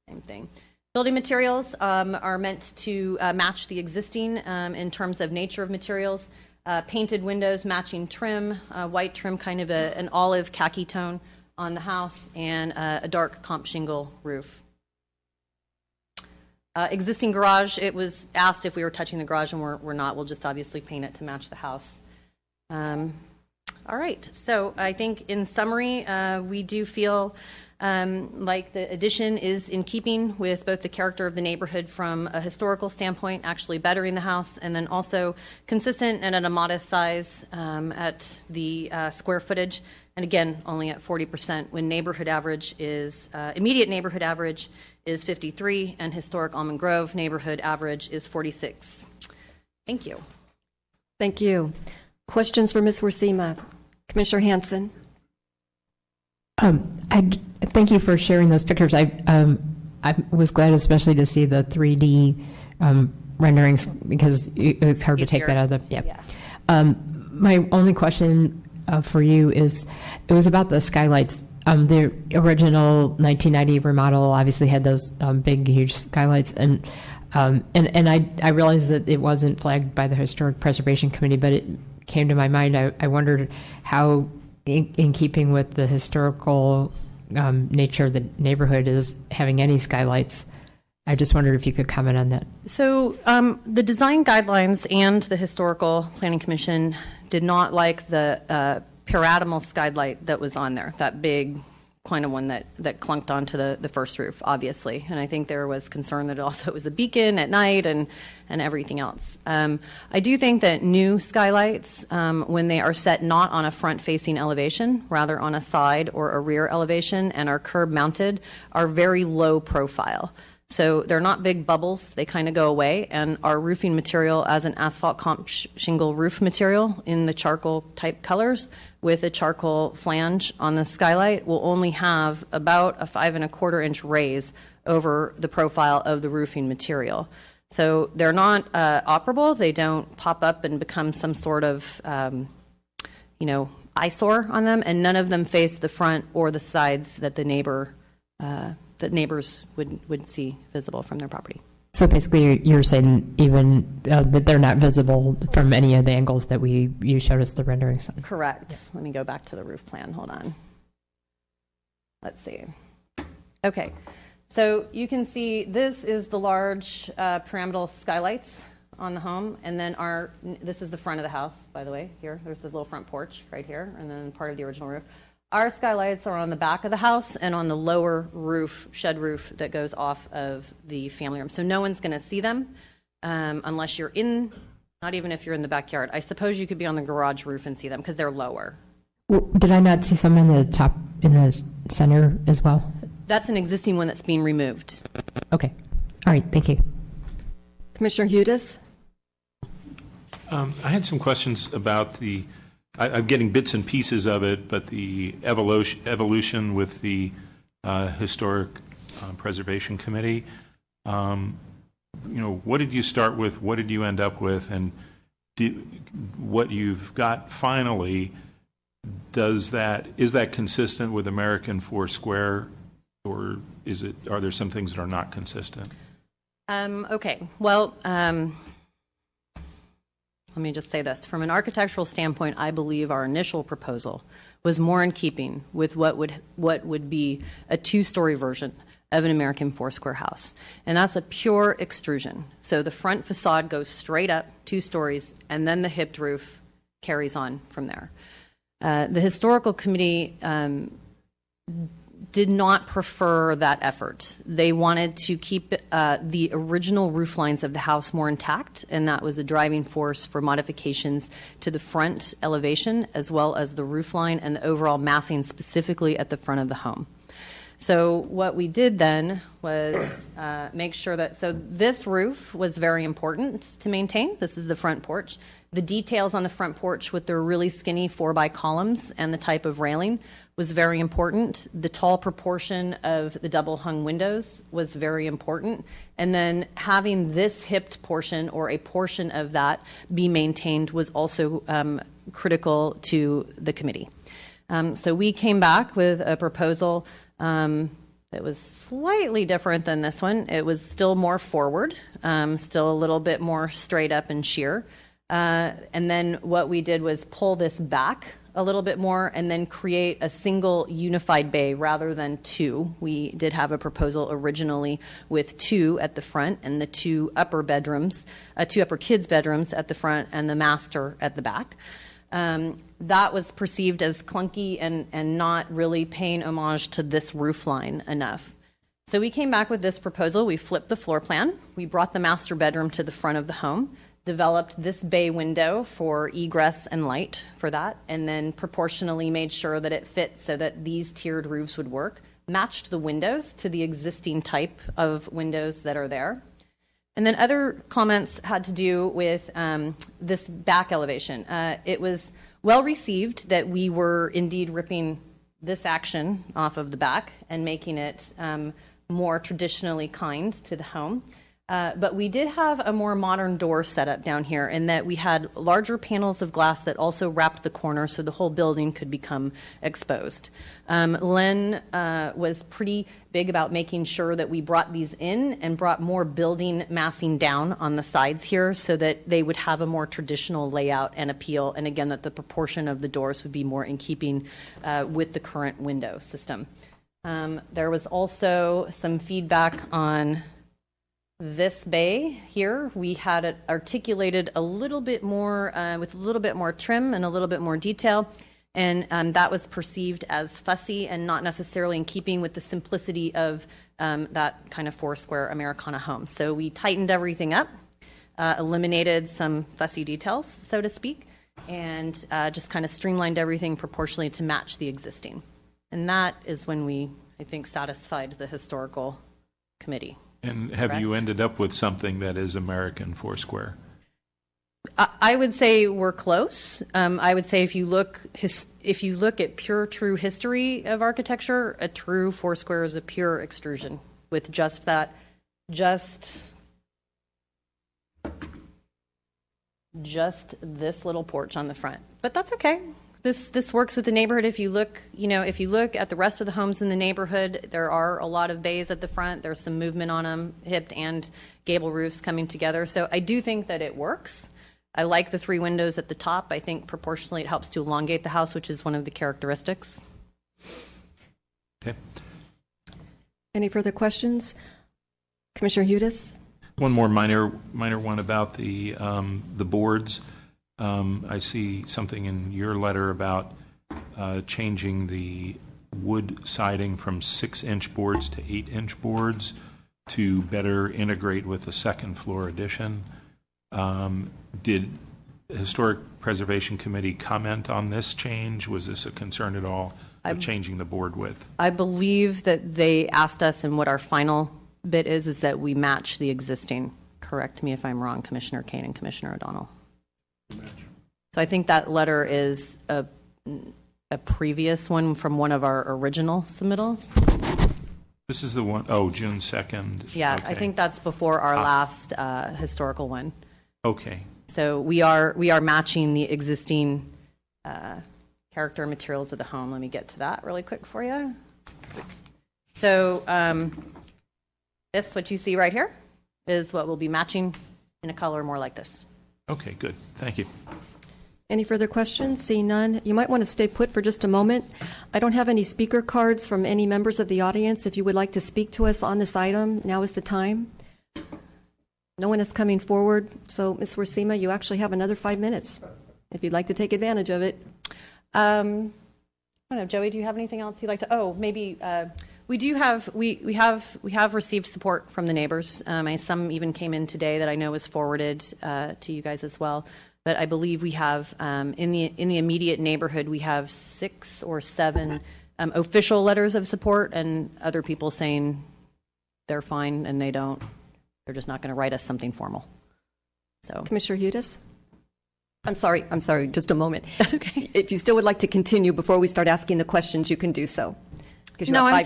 Same thing. Building materials are meant to match the existing in terms of nature of materials. Painted windows, matching trim, white trim, kind of an olive khaki tone on the house, and a dark comp shingle roof. Existing garage, it was asked if we were touching the garage, and we're not. We'll just obviously paint it to match the house. All right, so I think in summary, we do feel like the addition is in keeping with both the character of the neighborhood from a historical standpoint, actually bettering the house, and then also consistent and at a modest size at the square footage, and again, only at 40% when neighborhood average is, immediate neighborhood average is 53, and historic Almond Grove neighborhood average is 46. Thank you. Thank you. Questions for Ms. Wirsima? Commissioner Hanson. Thank you for sharing those pictures. I was glad especially to see the 3D renderings because it's hard to take that out of the, yeah. My only question for you is, it was about the skylights. The original 1990 remodel obviously had those big, huge skylights, and I realized that it wasn't flagged by the Historic Preservation Committee, but it came to my mind. I wondered how, in keeping with the historical nature of the neighborhood, is having any skylights. I just wondered if you could comment on that. So the design guidelines and the Historical Planning Commission did not like the pyramidal skylight that was on there, that big kind of one that clunked onto the first roof, obviously. And I think there was concern that it also was a beacon at night and everything else. I do think that new skylights, when they are set not on a front-facing elevation, rather on a side or a rear elevation and are curb-mounted, are very low profile. So they're not big bubbles. They kind of go away. And our roofing material as an asphalt comp shingle roof material in the charcoal type colors with a charcoal flange on the skylight will only have about a 5 1/4 inch raise over the profile of the roofing material. So they're not operable. They don't pop up and become some sort of, eyesore on them. And none of them face the front or the sides that the neighbors would see visible from their property. So basically, you're saying even that they're not visible from any of the angles that you showed us the renderings on. Correct. Yeah. Let me go back to the roof plan. Hold on. Let's see. Okay. So you can see this is the large pyramidal skylights on the home, and then this is the front of the house, by the way. Here, there's the little front porch right here, and then part of the original roof. Our skylights are on the back of the house and on the lower roof, shed roof that goes off of the family room. So no one's going to see them unless you're not even if you're in the backyard. I suppose you could be on the garage roof and see them because they're lower. Well, did I not see some in the top, in the center as well? That's an existing one that's being removed. Okay. All right. Thank you. Commissioner Hudis? I had some questions about I'm getting bits and pieces of it, but the evolution with the Historic Preservation Committee. What did you start with? What did you end up with? And what you've got finally, is that consistent with American Foursquare, or are there some things that are not consistent? Okay. Well. Let me just say this. From an architectural standpoint, I believe our initial proposal was more in keeping with what would be a 2-story version of an American Foursquare house. And that's a pure extrusion. So the front facade goes straight up 2 stories, and then the hipped roof carries on from there. The Historical Committee did not prefer that effort. They wanted to keep the original roof lines of the house more intact, and that was the driving force for modifications to the front elevation as well as the roof line and the overall massing specifically at the front of the home. So what we did then was make sure so this roof was very important to maintain. This is the front porch. The details on the front porch with their really skinny 4x columns and the type of railing was very important. The tall proportion of the double hung windows was very important. And then having this hipped portion or a portion of that be maintained was also critical to the committee. So we came back with a proposal that was slightly different than this one. It was still more forward, still a little bit more straight up and sheer. And then what we did was pull this back a little bit more and then create a single unified bay rather than 2. We did have a proposal originally with 2 at the front and the 2 upper bedrooms, 2 upper kids' bedrooms at the front and the master at the back. That was perceived as clunky and not really paying homage to this roof line enough. So we came back with this proposal. We flipped the floor plan. We brought the master bedroom to the front of the home, developed this bay window for egress and light for that, and then proportionally made sure that it fit so that these tiered roofs would work, matched the windows to the existing type of windows that are there. And then other comments had to do with this back elevation. It was well received that we were indeed ripping this action off of the back and making it more traditionally kind to the home. But we did have a more modern door setup down here in that we had larger panels of glass that also wrapped the corner so the whole building could become exposed. Len was pretty big about making sure that we brought these in and brought more building massing down on the sides here so that they would have a more traditional layout and appeal, and again that the proportion of the doors would be more in keeping with the current window system. There was also some feedback on this bay here. We had it articulated a little bit more with a little bit more trim and a little bit more detail. And that was perceived as fussy and not necessarily in keeping with the simplicity of that kind of four-square Americana home. So we tightened everything up, eliminated some fussy details, so to speak, and just kind of streamlined everything proportionally to match the existing. And that is when we, I think, satisfied the historical committee. And have you Correct. ended up with something that is American foursquare? I would say we're close. I would say if you look at pure, true history of architecture, a true foursquare is a pure extrusion with just this little porch on the front. But that's okay. This works with the neighborhood. If you look at the rest of the homes in the neighborhood, there are a lot of bays at the front. There's some movement on them, hipped and gable roofs coming together. So I do think that it works. I like the three windows at the top. I think proportionally it helps to elongate the house, which is one of the characteristics. Okay. Any further questions? Commissioner Hudes? One more minor one about the boards. I see something in your letter about changing the wood siding from 6-inch boards to 8-inch boards to better integrate with the second floor addition. Did the Historic Preservation Committee comment on this change? Was this a concern at all of changing the board width? I believe that they asked us, and what our final bit is that we match the existing. Correct me if I'm wrong, Commissioner Kane and Commissioner O'Donnell. So I think that letter is a previous one from one of our original submittals. This is the one, June 2nd. Yeah, Okay. I think that's before our last historical one. Okay. So we are matching the existing character and materials of the home. Let me get to that really quick for you. So this, what you see right here, is what we'll be matching in a color more like this. Okay, good. Thank you. Any further questions? Seeing none, you might want to stay put for just a moment. I don't have any speaker cards from any members of the audience. If you would like to speak to us on this item, now is the time. No one is coming forward, so Ms. Warsima, you actually have another 5 minutes if you'd like to take advantage of it. I don't know, Joey, do you have anything else you'd like to? Oh, maybe we have received support from the neighbors. Some even came in today that I know was forwarded to you guys as well. But I believe we have in the immediate neighborhood we have 6 or 7 official letters of support, and other people saying they're fine and they're just not going to write us something formal. So, Commissioner Hudes? I'm sorry, just a moment. That's okay. If you still would like to continue before we start asking the questions, you can do so. No, I'm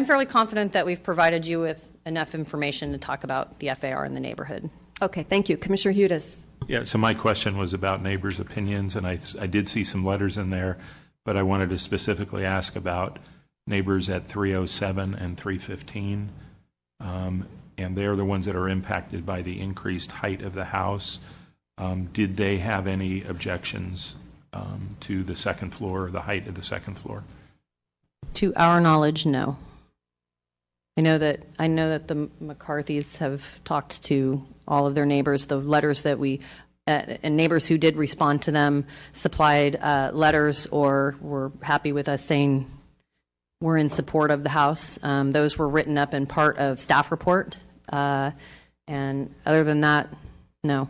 fairly confident that we've provided you with enough information to talk about the FAR in the neighborhood. Okay, thank you. Commissioner Hudes? Yeah, so my question was about neighbors' opinions, and I did see some letters in there, but I wanted to specifically ask about neighbors at 307 and 315. And they're the ones that are impacted by the increased height of the house. Did they have any objections to the second floor, or the height of the second floor? To our knowledge, no. I know that the McCarthys have talked to all of their neighbors. The letters that and neighbors who did respond to them supplied letters or were happy with us saying we're in support of the house. Those were written up in part of staff report. And other than that, no.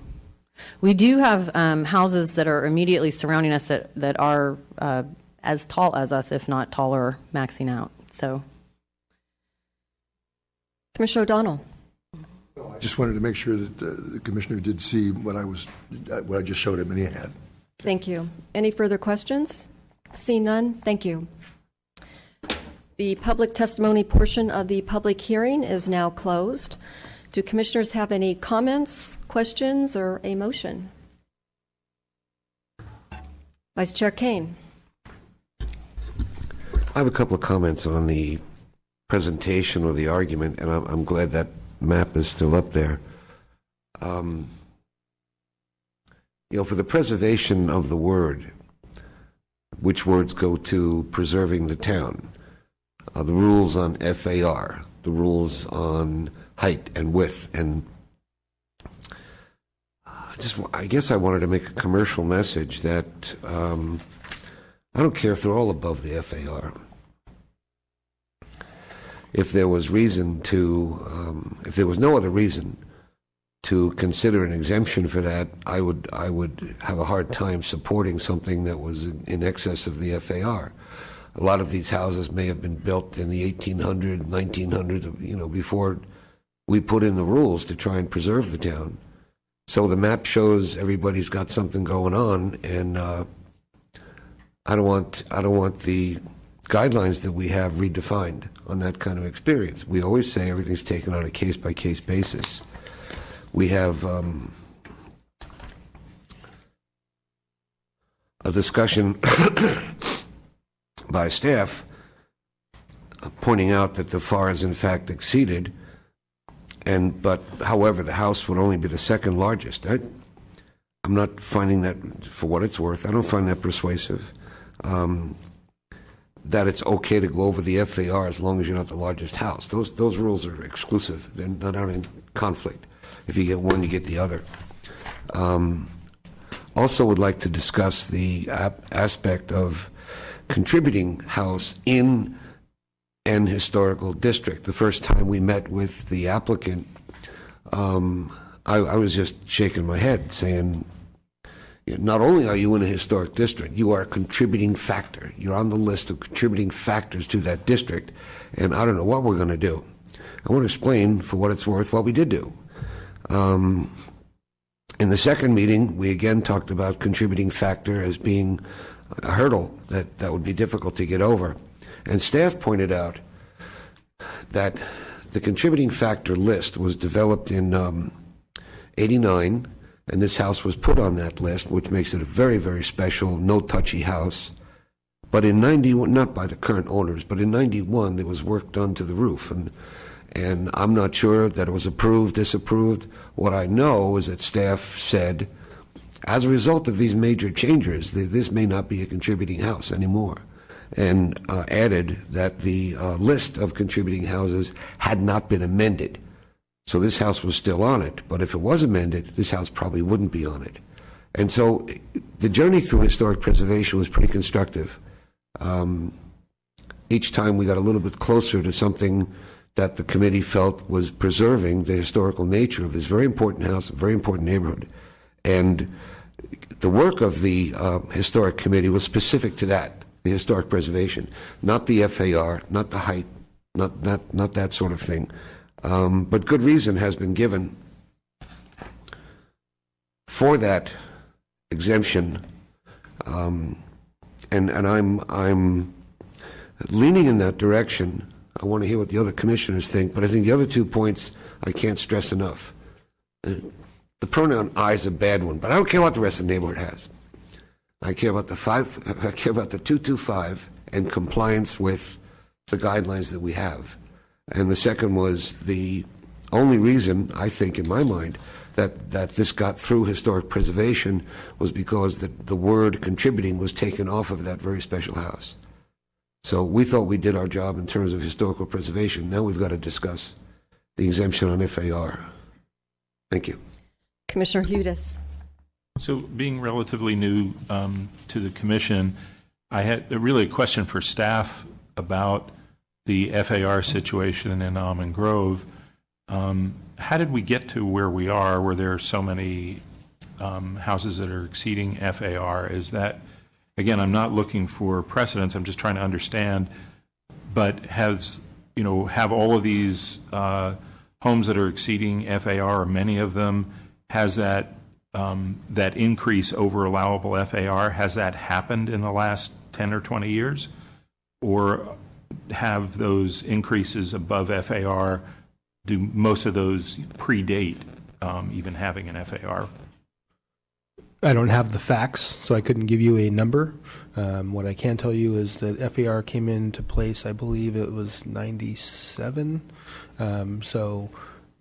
We do have houses that are immediately surrounding us that are as tall as us, if not taller, maxing out. So, Commissioner O'Donnell? I just wanted to make sure that the commissioner did see what I just showed him, and he had. Thank you. Any further questions? Seeing none, thank you. The public testimony portion of the public hearing is now closed. Do commissioners have any comments, questions, or a motion? Vice Chair Kane. I have a couple of comments on the presentation or the argument, and I'm glad that map is still up there. For the preservation of the word, which words go to preserving the town? The rules on FAR, the rules on height and width, and I guess I wanted to make a commercial message that I don't care if they're all above the FAR. If there was reason to, if there was no other reason to consider an exemption for that, I would have a hard time supporting something that was in excess of the FAR. A lot of these houses may have been built in the 1800s, 1900s, before we put in the rules to try and preserve the town. So the map shows everybody's got something going on, and I don't want the guidelines that we have redefined on that kind of experience. We always say everything's taken on a case-by-case basis. We have a discussion by staff pointing out that the FAR is in fact exceeded, but however the house would only be the second largest. I'm not finding that, for what it's worth, I don't find that persuasive. That it's okay to go over the FAR as long as you're not the largest house. Those rules are exclusive. They're not in conflict. If you get one, you get the other. Also would like to discuss the aspect of contributing house in an historical district. The first time we met with the applicant, I was just shaking my head saying, not only are you in a historic district, you are a contributing factor. You're on the list of contributing factors to that district, and I don't know what we're going to do. I want to explain, for what it's worth, what we did do. In the second meeting, we again talked about contributing factor as being a hurdle that would be difficult to get over. And staff pointed out that the contributing factor list was developed in '89, and this house was put on that list, which makes it a very, very special, no-touchy house. But in 91, not by the current owners, but in 91, there was work done to the roof. And I'm not sure that it was approved, disapproved. What I know is that staff said, as a result of these major changes, this may not be a contributing house anymore. And added that the list of contributing houses had not been amended. So this house was still on it, but if it was amended, this house probably wouldn't be on it. And so the journey through historic preservation was pretty constructive. Each time we got a little bit closer to something that the committee felt was preserving the historical nature of this very important house, a very important neighborhood. And the work of the historic committee was specific to that, the historic preservation, not the FAR, not the height, not that sort of thing. But good reason has been given for that exemption, and I'm leaning in that direction. I want to hear what the other commissioners think, but I think the other 2 points I can't stress enough. The pronoun "I" is a bad one, but I don't care what the rest of the neighborhood has. I care about the 225 and compliance with the guidelines that we have. And the second was the only reason, I think, in my mind, that this got through historic preservation was because the word contributing was taken off of that very special house. So we thought we did our job in terms of historical preservation. Now we've got to discuss the exemption on FAR. Thank you. Commissioner Hudis. So being relatively new to the commission, I had really a question for staff about the FAR situation in Almond Grove. How did we get to where we are, where there are so many houses that are exceeding FAR? Is that, again, I'm not looking for precedents, I'm just trying to understand, but have all of these homes that are exceeding FAR, or many of them, has that increase over allowable FAR, has that happened in the last 10 or 20 years? Or have those increases above FAR, do most of those predate even having an FAR? I don't have the facts, so I couldn't give you a number. What I can tell you is that FAR came into place, I believe it was 97. So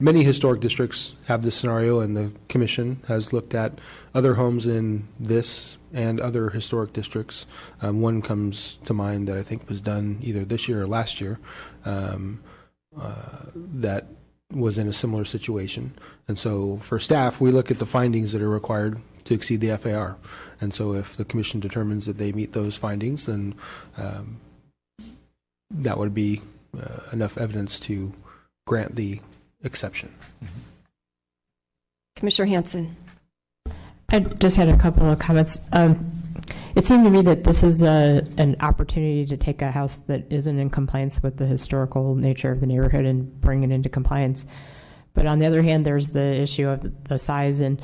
many historic districts have this scenario, and the commission has looked at other homes in this and other historic districts. One comes to mind that I think was done either this year or last year, that was in a similar situation. And so for staff, we look at the findings that are required to exceed the FAR. And so if the commission determines that they meet those findings, then that would be enough evidence to grant the exception. Commissioner Hanson. I just had a couple of comments. It seemed to me that this is an opportunity to take a house that isn't in compliance with the historical nature of the neighborhood and bring it into compliance. But on the other hand, there's the issue of the size, and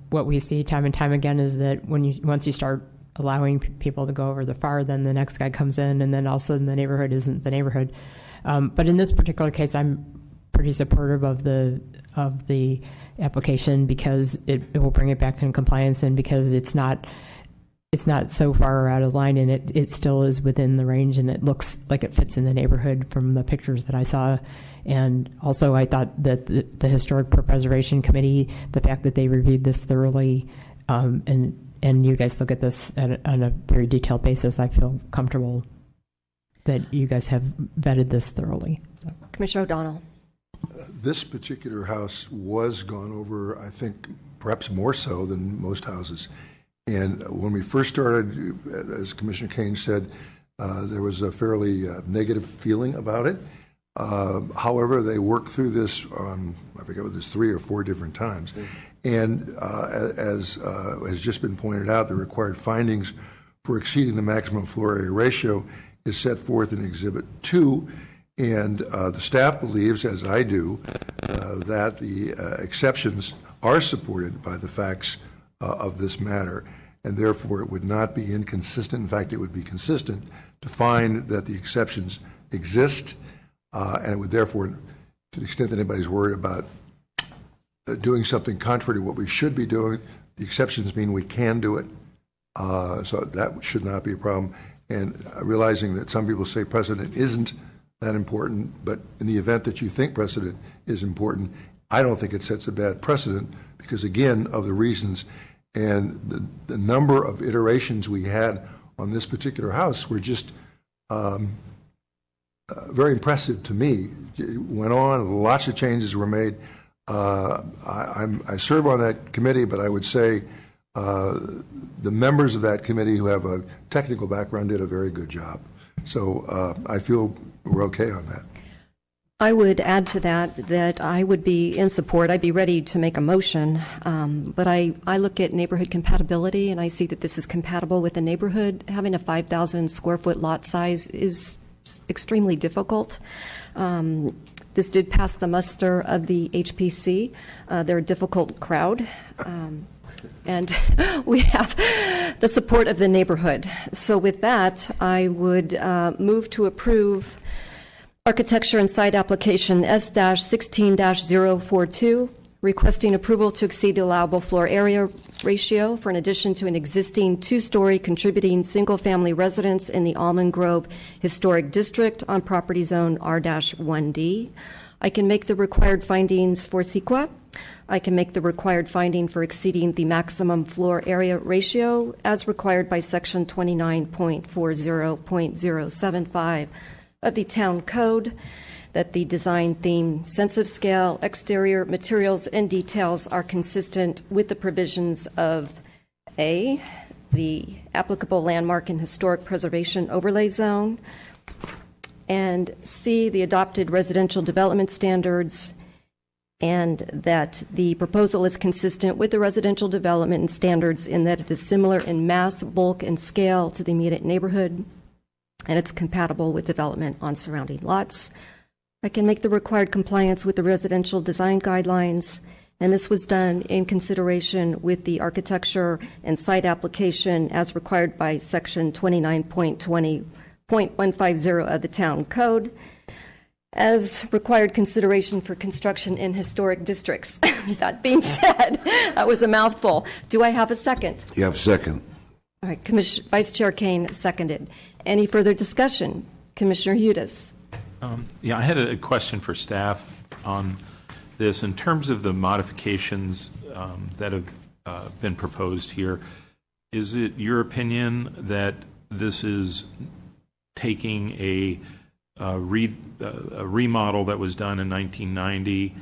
what we see time and time again is that once you start allowing people to go over the far, then the next guy comes in, and then all of a sudden the neighborhood isn't the neighborhood. But in this particular case, I'm pretty supportive of the application because it will bring it back in compliance, and because it's not so far out of line, and it still is within the range, and it looks like it fits in the neighborhood from the pictures that I saw. And also, I thought that the Historic Preservation Committee, the fact that they reviewed this thoroughly, and you guys look at this on a very detailed basis, I feel comfortable that you guys have vetted this thoroughly. So. Commissioner O'Donnell. This particular house was gone over, I think, perhaps more so than most houses. And when we first started, as Commissioner Kane said, there was a fairly negative feeling about it. However, they worked through this, I forget whether it's 3 or 4 different times. And as has just been pointed out, the required findings for exceeding the maximum floor area ratio is set forth in Exhibit 2. And the staff believes, as I do, that the exceptions are supported by the facts of this matter, and therefore it would not be inconsistent. In fact, it would be consistent to find that the exceptions exist, and it would therefore, to the extent that anybody's worried about doing something contrary to what we should be doing, the exceptions mean we can do it, so that should not be a problem. And realizing that some people say precedent isn't that important, but in the event that you think precedent is important, I don't think it sets a bad precedent because, again, of the reasons and the number of iterations we had on this particular house were just very impressive to me. It went on, lots of changes were made. I serve on that committee, but I would say the members of that committee who have a technical background did a very good job. So I feel we're okay on that. I would add to that I would be in support. I'd be ready to make a motion, but I look at neighborhood compatibility, and I see that this is compatible with the neighborhood. Having a 5,000 square foot lot size is extremely difficult. This did pass the muster of the HPC. They're a difficult crowd. And we have the support of the neighborhood. So with that, I would move to approve architecture and site application S-16-042, requesting approval to exceed the allowable floor area ratio for an addition to an existing 2-story contributing single-family residence in the Almond Grove Historic District on property zone R-1D. I can make the required findings for CEQA. I can make the required finding for exceeding the maximum floor area ratio as required by section 29.40.075 of the town code, that the design, theme, sense of scale, exterior materials, and details are consistent with the provisions of A, the applicable landmark and historic preservation overlay zone, and C, the adopted residential development standards, and that the proposal is consistent with the residential development standards in that it is similar in mass, bulk, and scale to the immediate neighborhood, and it's compatible with development on surrounding lots. I can make the required compliance with the residential design guidelines, and this was done in consideration with the architecture and site application as required by section 29.20.150 of the town code, as required consideration for construction in historic districts. That being said, that was a mouthful. Do I have a second? You have a second. All right, Vice Chair Kane seconded. Any further discussion? Commissioner Hudes. Yeah, I had a question for staff on this. In terms of the modifications that have been proposed here, is it your opinion that this is taking a a remodel that was done in 1990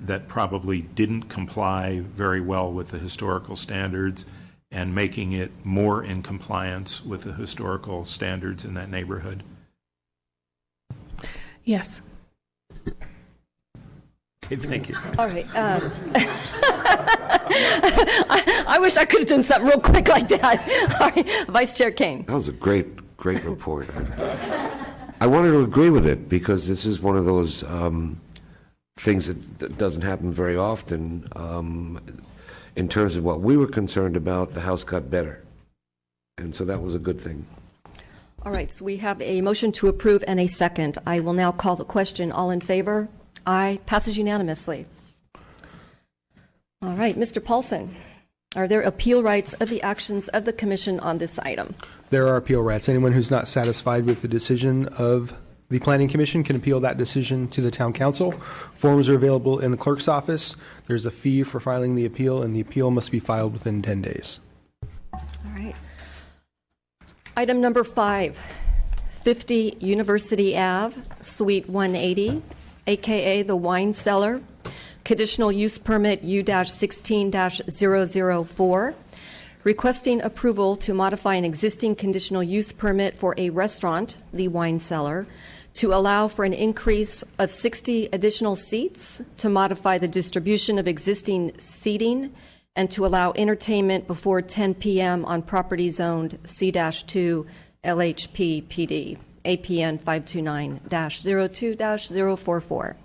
that probably didn't comply very well with the historical standards, and making it more in compliance with the historical standards in that neighborhood? Yes. Okay, thank you. All right. I wish I could have done something real quick like that. All right. Vice Chair Kane. That was a great report. I wanted to agree with it because this is one of those things that doesn't happen very often. In terms of what we were concerned about, the House got better. And so that was a good thing. All right. So we have a motion to approve and a second. I will now call the question. All in favor? Aye. Passes unanimously. All right. Mr. Paulson, are there appeal rights of the actions of the Commission on this item? There are appeal rights. Anyone who's not satisfied with the decision of the Planning Commission can appeal that decision to the Town Council. Forms are available in the clerk's office. There's a fee for filing the appeal, and the appeal must be filed within 10 days. All right. Item number 5, 50 University Ave, Suite 180, a.k.a. the Wine Cellar, conditional use permit U-16-004, requesting approval to modify an existing conditional use permit for a restaurant, the Wine Cellar, to allow for an increase of 60 additional seats, to modify the distribution of existing seating, and to allow entertainment before 10 p.m. on property zoned C-2 LHP PD, APN 529-02-044.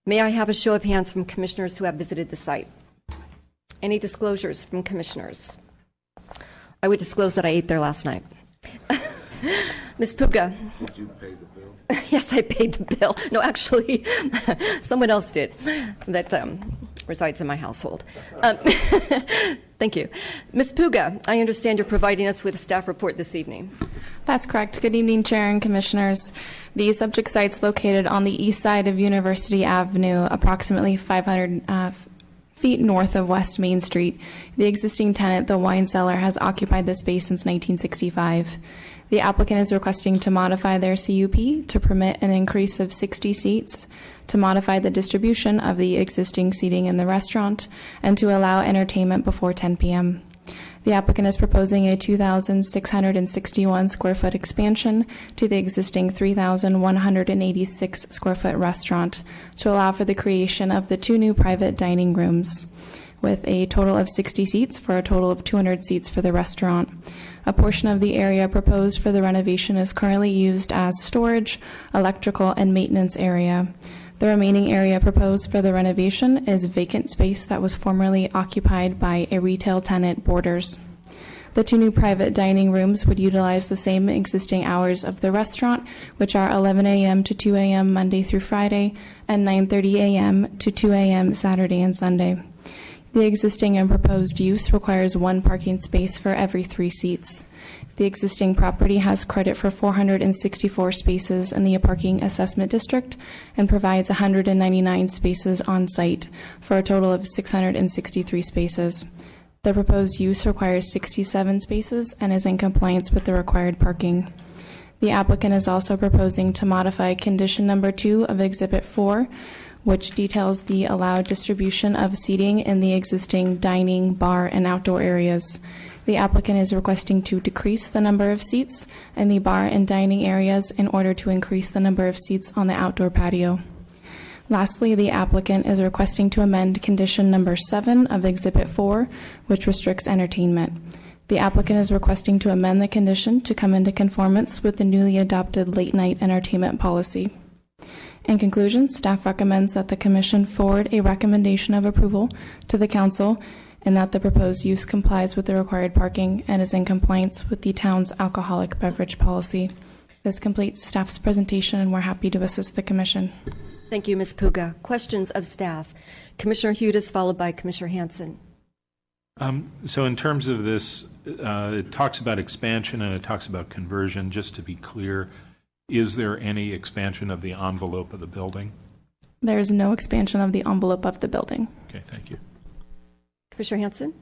May I have a show of hands from commissioners who have visited the site? Any disclosures from commissioners? I would disclose that I ate there last night. Ms. Puga. Did you pay the bill? Yes, I paid the bill. No, actually, someone else did that resides in my household. Thank you. Ms. Puga, I understand you're providing us with a staff report this evening. That's correct. Good evening, Chair and Commissioners. The subject site's located on the east side of University Avenue, approximately 500 feet north of West Main Street. The existing tenant, the Wine Cellar, has occupied the space since 1965. The applicant is requesting to modify their CUP to permit an increase of 60 seats, to modify the distribution of the existing seating in the restaurant, and to allow entertainment before 10 p.m. The applicant is proposing a 2,661 square foot expansion to the existing 3,186 square foot restaurant to allow for the creation of the 2 new private dining rooms with a total of 60 seats for a total of 200 seats for the restaurant. A portion of the area proposed for the renovation is currently used as storage, electrical, and maintenance area. The remaining area proposed for the renovation is vacant space that was formerly occupied by a retail tenant, Borders. The 2 new private dining rooms would utilize the same existing hours of the restaurant, which are 11 a.m. to 2 a.m. Monday through Friday and 9:30 a.m. to 2 a.m. Saturday and Sunday. The existing and proposed use requires 1 parking space for every 3 seats. The existing property has credit for 464 spaces in the parking assessment district and provides 199 spaces on site for a total of 663 spaces. The proposed use requires 67 spaces and is in compliance with the required parking. The applicant is also proposing to modify condition number 2 of Exhibit 4, which details the allowed distribution of seating in the existing dining, bar, and outdoor areas. The applicant is requesting to decrease the number of seats in the bar and dining areas in order to increase the number of seats on the outdoor patio. Lastly, the applicant is requesting to amend condition number 7 of Exhibit 4, which restricts entertainment. The applicant is requesting to amend the condition to come into conformance with the newly adopted late-night entertainment policy. In conclusion, staff recommends that the Commission forward a recommendation of approval to the Council and that the proposed use complies with the required parking and is in compliance with the town's alcoholic beverage policy. This completes staff's presentation, and we're happy to assist the Commission. Thank you, Ms. Puga. Questions of staff? Commissioner Hudes, followed by Commissioner Hanson. So in terms of this, it talks about expansion and it talks about conversion. Just to be clear, is there any expansion of the envelope of the building? There is no expansion of the envelope of the building. Okay, thank you. Commissioner Hanson?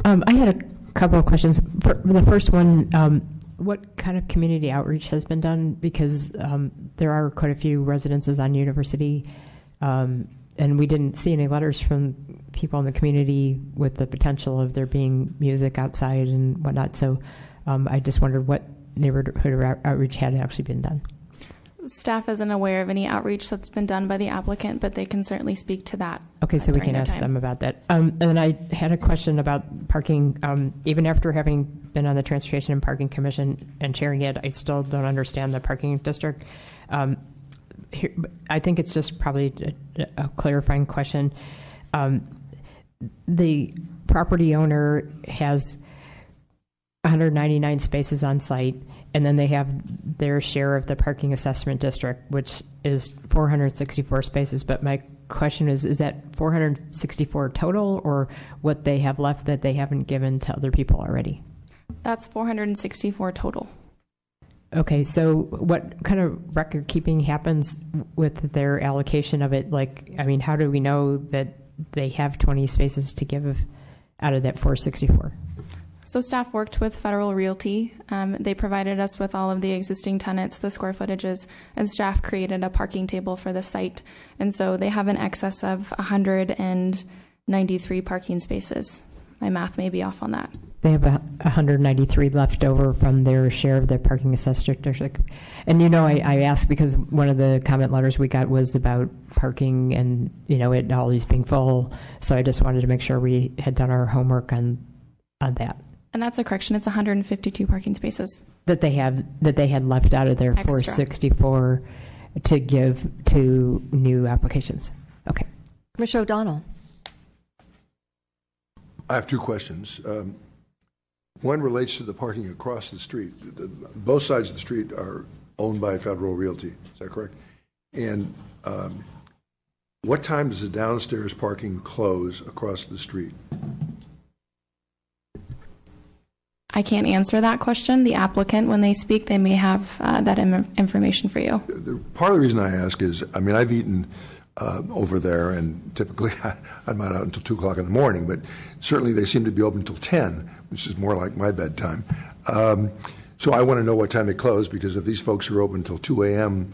I had a couple of questions. The first one, what kind of community outreach has been done? Because there are quite a few residences on University, and we didn't see any letters from people in the community with the potential of there being music outside and whatnot. So I just wondered what neighborhood outreach had actually been done. Staff isn't aware of any outreach that's been done by the applicant, but they can certainly speak to that. Okay, so we can ask them about that. And then I had a question about parking. Even after having been on the Transportation and Parking Commission and chairing it, I still don't understand the parking district. I think it's just probably a clarifying question. The property owner has 199 spaces on site, and then they have their share of the parking assessment district, which is 464 spaces. But my question is that 464 total, or what they have left that they haven't given to other people already? That's 464 total. Okay, so what kind of record keeping happens with their allocation of it? Like, I mean, how do we know that they have 20 spaces to give out of that 464? So staff worked with Federal Realty. They provided us with all of the existing tenants, the square footages, and staff created a parking table for the site. And so they have an excess of 193 parking spaces. My math may be off on that. They have 193 left over from their share of the parking assessment district. And I asked because one of the comment letters we got was about parking and, it always being full. So I just wanted to make sure we had done our homework on that. And that's a correction. It's 152 parking spaces that they had left out of their extra 464 to give to new applications. Okay. Commissioner O'Donnell. I have two questions. One relates to the parking across the street. Both sides of the street are owned by Federal Realty. Is that correct? And what time does the downstairs parking close across the street? I can't answer that question. The applicant, when they speak, they may have that information for you. Part of the reason I ask is, I've eaten over there, and typically I'm not out until 2 o'clock in the morning, but certainly they seem to be open until 10, which is more like my bedtime. So I want to know what time they close, because if these folks are open until 2 a.m.,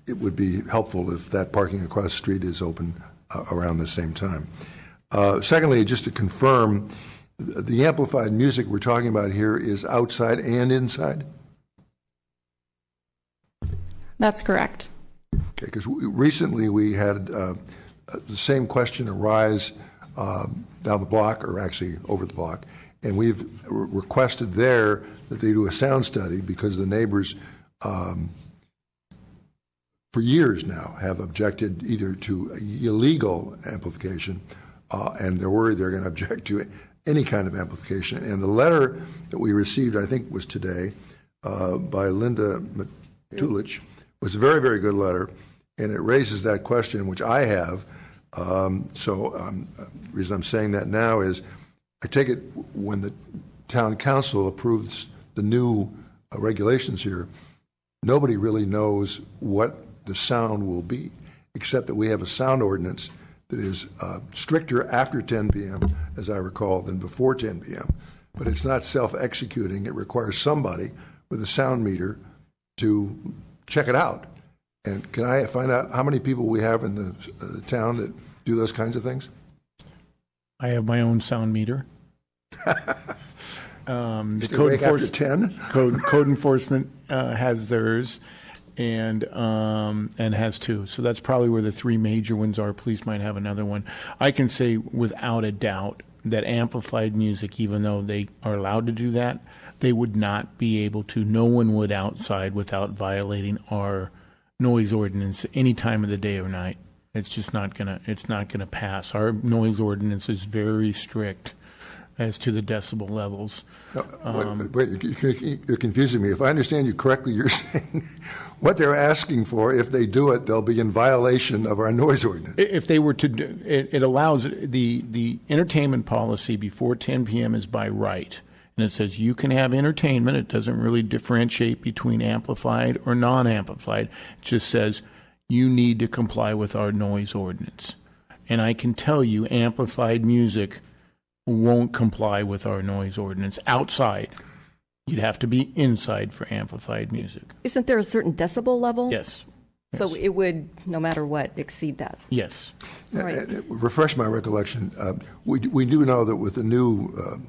it would be helpful if that parking across the street is open around the same time. Secondly, just to confirm, the amplified music we're talking about here is outside and inside? That's correct. Okay, because recently we had the same question arise down the block, or actually over the block, and we've requested there that they do a sound study because the neighbors for years now have objected either to illegal amplification and they're worried they're going to object to any kind of amplification. And the letter that we received, I think was today, by Linda Matulich, was a very, very good letter, and it raises that question, which I have. The reason I'm saying that now is I take it when the town council approves the new regulations here, nobody really knows what the sound will be, except that we have a sound ordinance that is stricter after 10 p.m., as I recall, than before 10 p.m. But it's not self-executing. It requires somebody with a sound meter to check it out. And can I find out how many people we have in the town that do those kinds of things? I have my own sound meter. The code enforcement has theirs. And has two. So that's probably where the three major ones are. Police might have another one. I can say without a doubt that amplified music, even though they are allowed to do that, they would not be able to. No one would outside without violating our noise ordinance any time of the day or night. It's just not gonna pass. Our noise ordinance is very strict as to the decibel levels. Wait, you're confusing me. If I understand you correctly, you're saying what they're asking for, if they do it, they'll be in violation of our noise ordinance. If they were to do it, allows the entertainment policy before 10 p.m. is by right. And it says you can have entertainment. It doesn't really differentiate between amplified or non-amplified. It just says you need to comply with our noise ordinance. And I can tell you amplified music won't comply with our noise ordinance outside. You'd have to be inside for amplified music. Isn't there a certain decibel level? Yes. So it would, no matter what, exceed that. Yes. All right. Refresh my recollection. We do know that with the new,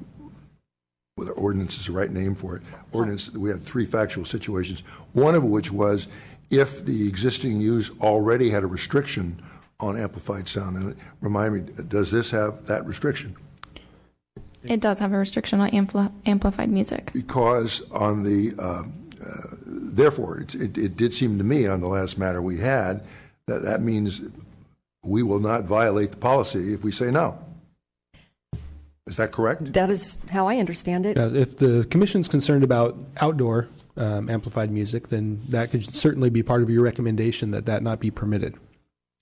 whether ordinance is the right name for it, ordinance, we had three factual situations, one of which was if the existing use already had a restriction on amplified sound. And remind me, does this have that restriction? It does have a restriction on amplified music. Because on the, therefore, it did seem to me on the last matter we had that means we will not violate the policy if we say no. Is that correct? That is how I understand it. If the commission's concerned about outdoor amplified music, then that could certainly be part of your recommendation that not be permitted.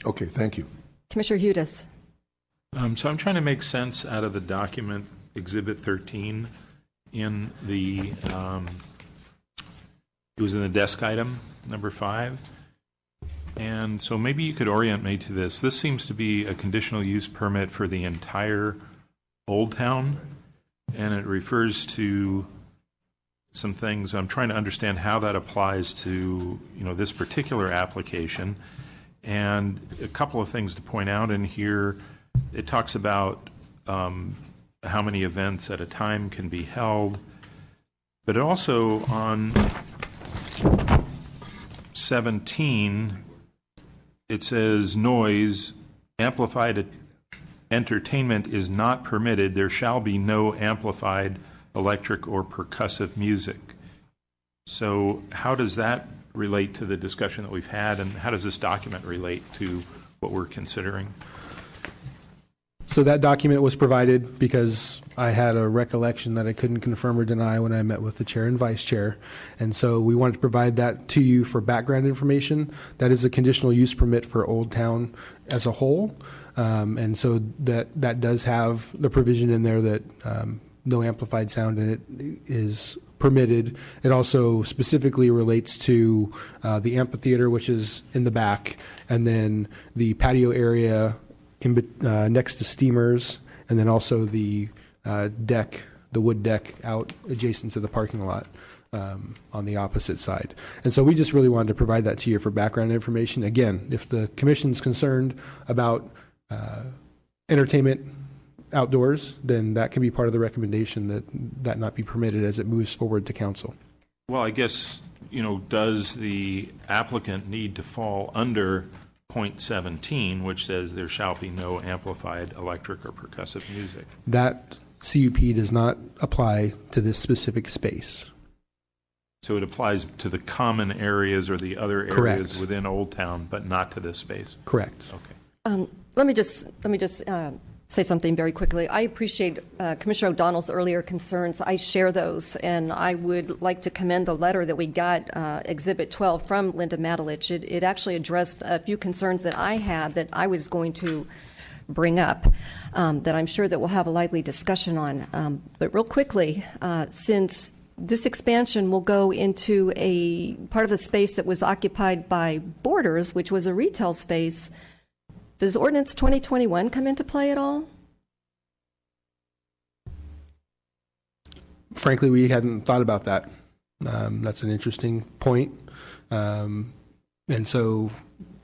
Okay, thank you. Commissioner Hudes. So I'm trying to make sense out of the document Exhibit 13 in the, it was in the desk item, number 5. And so maybe you could orient me to this. This seems to be a conditional use permit for the entire Old Town, and it refers to some things. I'm trying to understand how that applies to, this particular application. And a couple of things to point out in here. It talks about how many events at a time can be held, but also on 17, it says noise, amplified entertainment is not permitted. There shall be no amplified electric or percussive music. So how does that relate to the discussion that we've had, and how does this document relate to what we're considering? So that document was provided because I had a recollection that I couldn't confirm or deny when I met with the chair and vice chair. And so we wanted to provide that to you for background information. That is a conditional use permit for Old Town as a whole. And so that does have the provision in there that no amplified sound in it is permitted. It also specifically relates to the amphitheater, which is in the back, and then the patio area next to steamers, and then also the deck, the wood deck out adjacent to the parking lot on the opposite side. And so we just really wanted to provide that to you for background information. Again, if the commission's concerned about entertainment outdoors, then that can be part of the recommendation that not be permitted as it moves forward to council. Well, I guess, does the applicant need to fall under point 17, which says there shall be no amplified electric or percussive music? That CUP does not apply to this specific space. So it applies to the common areas or the other areas Correct. within Old Town, but not to this space? Correct. Okay. Let me just say something very quickly. I appreciate Commissioner O'Donnell's earlier concerns. I share those, and I would like to commend the letter that we got, Exhibit 12, from Linda Matalich. It actually addressed a few concerns that I had that I was going to bring up, that I'm sure that we'll have a lively discussion on. But real quickly, since this expansion will go into a part of the space that was occupied by Borders, which was a retail space, does Ordinance 2021 come into play at all? Frankly, we hadn't thought about that. That's an interesting point. And so,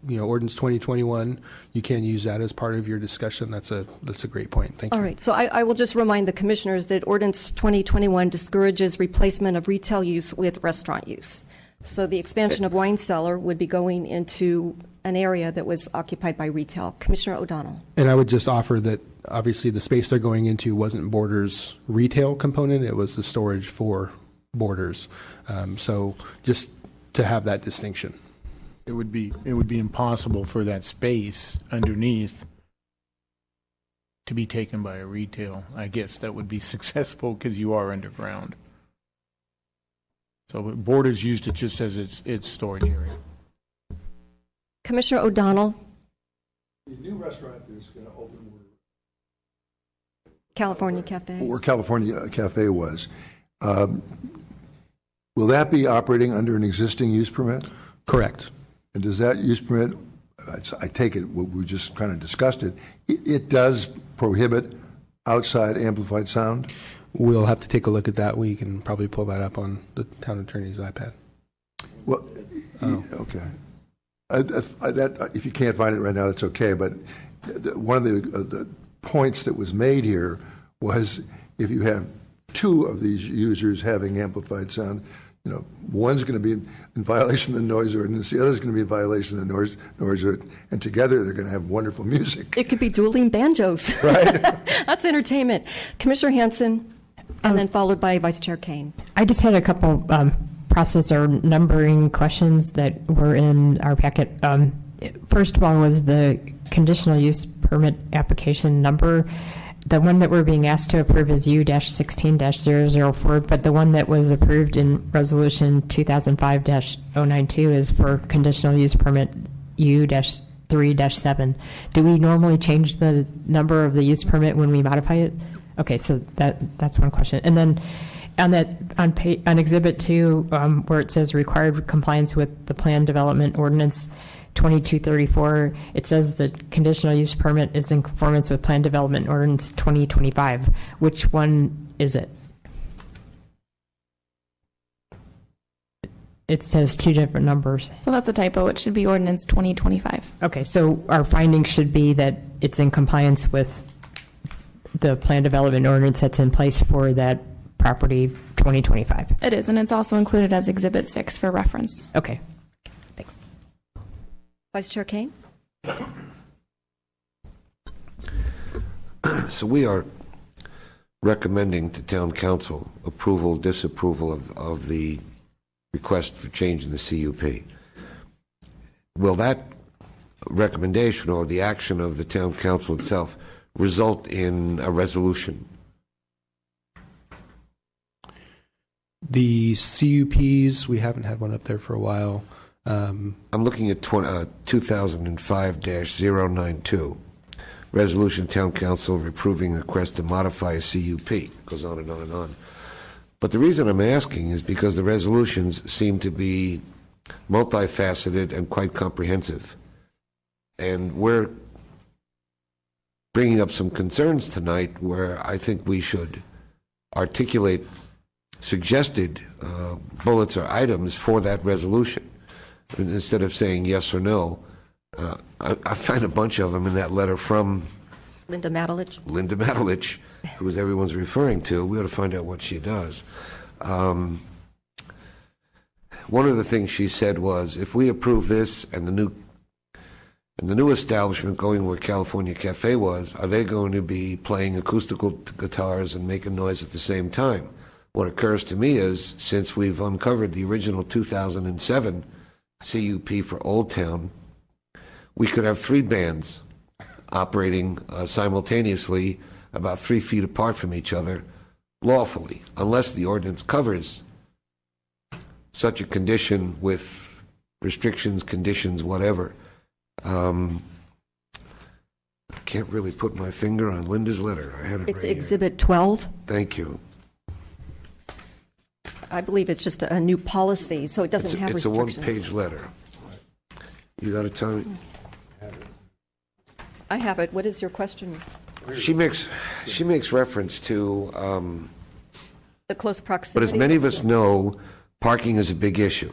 Ordinance 2021, you can use that as part of your discussion. That's a great point. Thank you. All right. So I will just remind the commissioners that Ordinance 2021 discourages replacement of retail use with restaurant use. So the expansion of wine cellar would be going into an area that was occupied by retail. Commissioner O'Donnell. And I would just offer that obviously the space they're going into wasn't Borders' retail component, it was the storage for Borders. So just to have that distinction. It would be impossible for that space underneath to be taken by a retail. I guess that would be successful because you are underground. So Borders used it just as its storage area. Commissioner O'Donnell. The new restaurant is going to open California Cafe. where California Cafe was. Will that be operating under an existing use permit? Correct. And does that use permit, I take it, we just kind of discussed it, it does prohibit outside amplified sound? we'll have to take a look at that. We can probably pull that up on the town attorney's iPad. Well, okay. If you can't find it right now, that's okay. But one of the points that was made here was if you have two of these users having amplified sound, one's going to be in violation of the noise ordinance, the other's going to be in violation of the noise ordinance, and together they're going to have wonderful music. It could be dueling banjos. Right. That's entertainment. Commissioner Hanson, and then followed by Vice Chair Kane. I just had a couple process or numbering questions that were in our packet. First of all was the conditional use permit application number. The one that we're being asked to approve is U-16-004, but the one that was approved in Resolution 2005-092 is for conditional use permit U-3-7. Do we normally change the number of the use permit when we modify it? Okay, so that's one question. And then on Exhibit 2, where it says required compliance with the Plan Development Ordinance 2234, it says the conditional use permit is in conformance with Plan Development Ordinance 2025. Which one is it? It says two different numbers. So that's a typo. It should be Ordinance 2025. Okay, so our findings should be that it's in compliance with the Plan Development Ordinance that's in place for that property 2025. It is, and it's also included as Exhibit 6 for reference. Okay, thanks. Vice Chair Kane? So we are recommending to Town Council approval, disapproval of the request for change in the CUP. Will that recommendation or the action of the Town Council itself result in a resolution? The CUPs, we haven't had one up there for a while. I'm looking at 2005-092, Resolution Town Council approving a request to modify a CUP. It goes on and on and on. But the reason I'm asking is because the resolutions seem to be multifaceted and quite comprehensive. And we're bringing up some concerns tonight where I think we should articulate suggested bullets or items for that resolution. Instead of saying yes or no, I find a bunch of them in that letter from Linda Matalich, who everyone's referring to. We ought to find out what she does. One of the things she said was, if we approve this and the new establishment going where California Cafe was, are they going to be playing acoustical guitars and making noise at the same time? What occurs to me is, since we've uncovered the original 2007 CUP for Old Town, we could have three bands operating simultaneously about 3 feet apart from each other lawfully, unless the ordinance covers such a condition with restrictions, conditions, whatever. I can't really put my finger on Linda's letter. I had it It's right Exhibit here. 12. Thank you. I believe it's just a new policy, so it doesn't have It's a restrictions. one-page letter. You got to tell me. I have it. What is your question? She makes reference to, The close but proximity? as many of us know, parking is a big issue.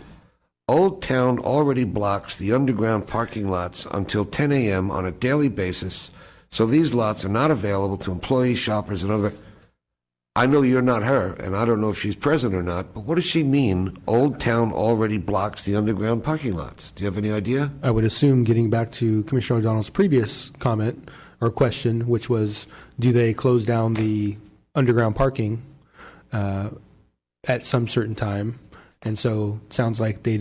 Old Town already blocks the underground parking lots until 10 a.m. on a daily basis, so these lots are not available to employees, shoppers, and other. I know you're not her, and I don't know if she's present or not, but what does she mean, Old Town already blocks the underground parking lots? Do you have any idea? I would assume, getting back to Commissioner O'Donnell's previous comment or question, which was, do they close down the underground parking at some certain time? And so it sounds like they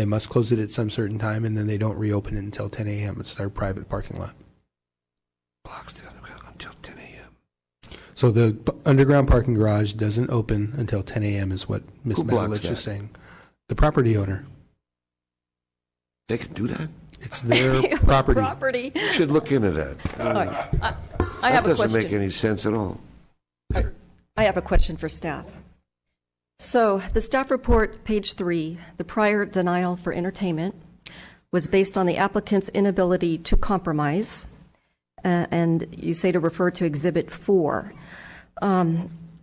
must close it at some certain time, and then they don't reopen it until 10 a.m. It's their private parking lot. Blocks the underground until 10 a.m. So the underground parking garage doesn't open until 10 a.m. is what Ms. Who blocks Matalich that? is saying. The property owner. They can do that? It's their property. You should look into that. I have a That doesn't question. make any sense at all. I have a question for staff. So the staff report, page 3, the prior denial for entertainment was based on the applicant's inability to compromise, and you say to refer to Exhibit 4.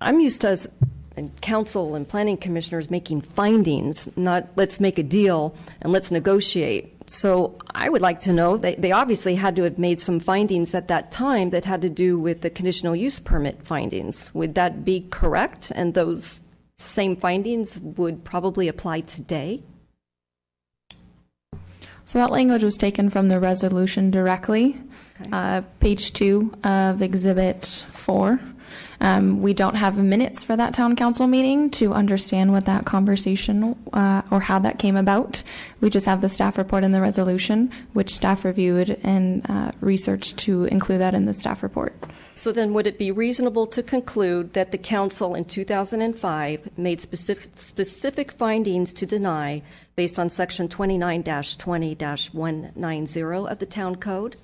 I'm used to us and council and planning commissioners making findings, not let's make a deal and let's negotiate. So I would like to know, they obviously had to have made some findings at that time that had to do with the conditional use permit findings. Would that be correct? And those same findings would probably apply today? So that language was taken from the resolution directly. Okay. Page 2 of Exhibit 4. We don't have minutes for that town council meeting to understand what that conversation or how that came about. We just have the staff report and the resolution, which staff reviewed and researched to include that in the staff report. So then would it be reasonable to conclude that the council in 2005 made specific findings to deny based on section 29-20-190 of the town code?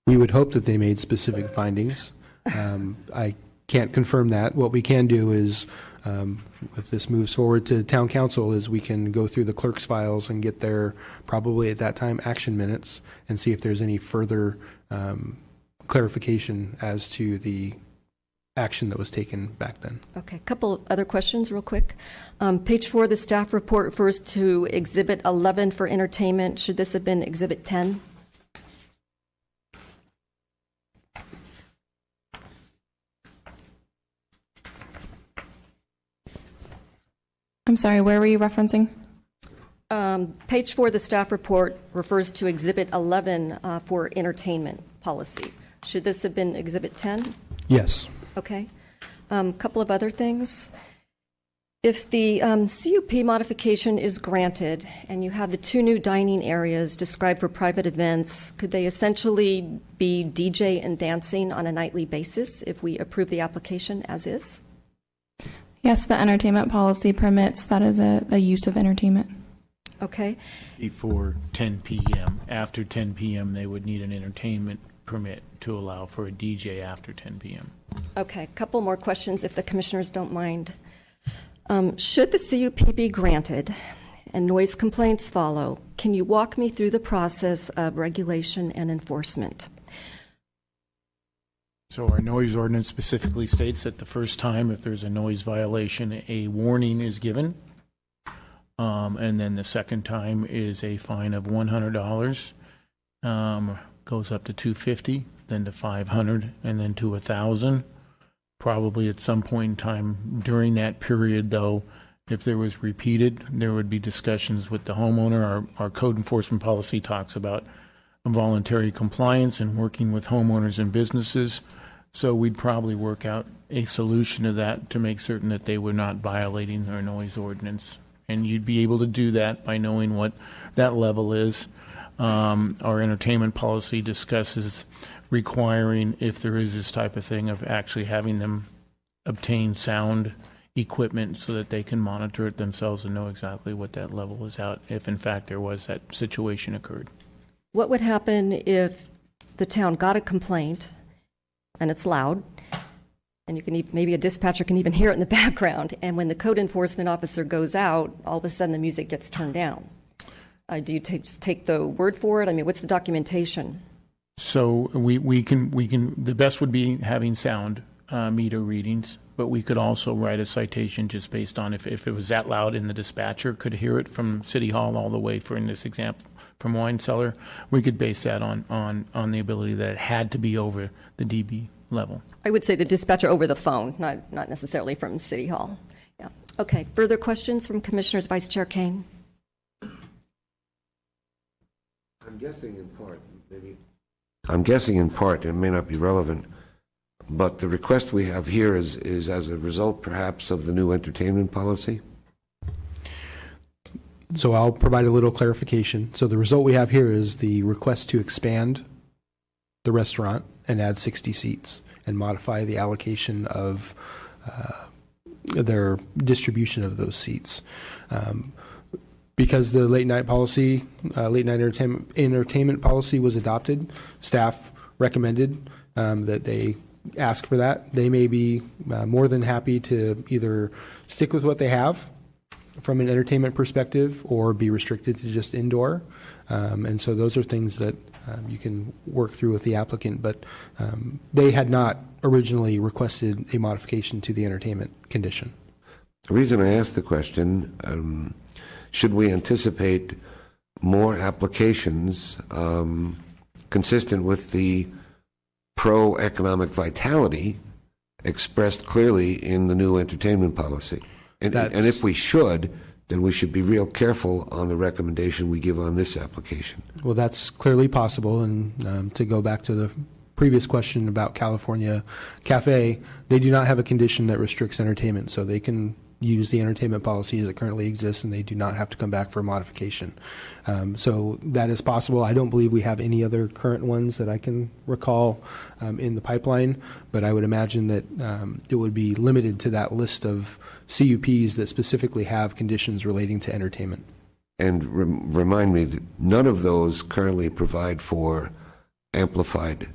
We would hope that they made specific findings. I can't confirm that. What we can do is, if this moves forward to town council, is we can go through the clerk's files and get their, probably at that time, action minutes and see if there's any further clarification as to the action that was taken back then. Okay, a couple other questions real quick. Page 4 of the staff report refers to Exhibit 11 for entertainment. Should this have been Exhibit 10? I'm sorry, where were you referencing? Page 4 of the staff report refers to Exhibit 11 for entertainment policy. Should this have been Exhibit 10? Yes. Okay. A couple of other things. If the CUP modification is granted and you have the 2 new dining areas described for private events, could they essentially be DJ and dancing on a nightly basis if we approve the application as is? Yes, the entertainment policy permits that is a use of entertainment. Okay. Before 10 p.m. After 10 p.m., they would need an entertainment permit to allow for a DJ after 10 p.m. Okay, a couple more questions if the commissioners don't mind. Should the CUP be granted and noise complaints follow, can you walk me through the process of regulation and enforcement? So our noise ordinance specifically states that the first time if there's a noise violation, a warning is given. And then the second time is a fine of $100, goes up to $250, then to $500, and then to $1,000. Probably at some point in time during that period, though, if there was repeated, there would be discussions with the homeowner. Our code enforcement policy talks about voluntary compliance and working with homeowners and businesses. So we'd probably work out a solution to that to make certain that they were not violating their noise ordinance. And you'd be able to do that by knowing what that level is. Our entertainment policy discusses requiring, if there is this type of thing, of actually having them obtain sound equipment so that they can monitor it themselves and know exactly what that level is out if in fact there was that situation occurred. What would happen if the town got a complaint and it's loud, and you can maybe a dispatcher can even hear it in the background, and when the code enforcement officer goes out, all of a sudden the music gets turned down? Do you just take the word for it? I mean, what's the documentation? So we can the best would be having sound meter readings, but we could also write a citation just based on if it was that loud and the dispatcher could hear it from City Hall all the way, for in this example, from Wine Cellar, we could base that on the ability that it had to be over the dB level. I would say the dispatcher over the phone, not necessarily from City Hall. Yeah. Okay. Further questions from Commissioners? Vice Chair Kane. I'm guessing in part, it may not be relevant, but the request we have here is as a result, perhaps, of the new entertainment policy? So I'll provide a little clarification. So the result we have here is the request to expand the restaurant and add 60 seats and modify the allocation of their distribution of those seats. Because the late night entertainment policy was adopted, staff recommended that they ask for that. They may be more than happy to either stick with what they have from an entertainment perspective or be restricted to just indoor. And so those are things that you can work through with the applicant, but they had not originally requested a modification to the entertainment condition. The reason I asked the question, should we anticipate more applications consistent with the pro-economic vitality expressed clearly in the new entertainment policy? And if we should, then we should be real careful on the recommendation we give on this application. Well, that's clearly possible. And to go back to the previous question about California Cafe, they do not have a condition that restricts entertainment, so they can use the entertainment policy as it currently exists, and they do not have to come back for a modification. So that is possible. I don't believe we have any other current ones that I can recall in the pipeline, but I would imagine that it would be limited to that list of CUPs that specifically have conditions relating to entertainment. And remind me that none of those currently provide for amplified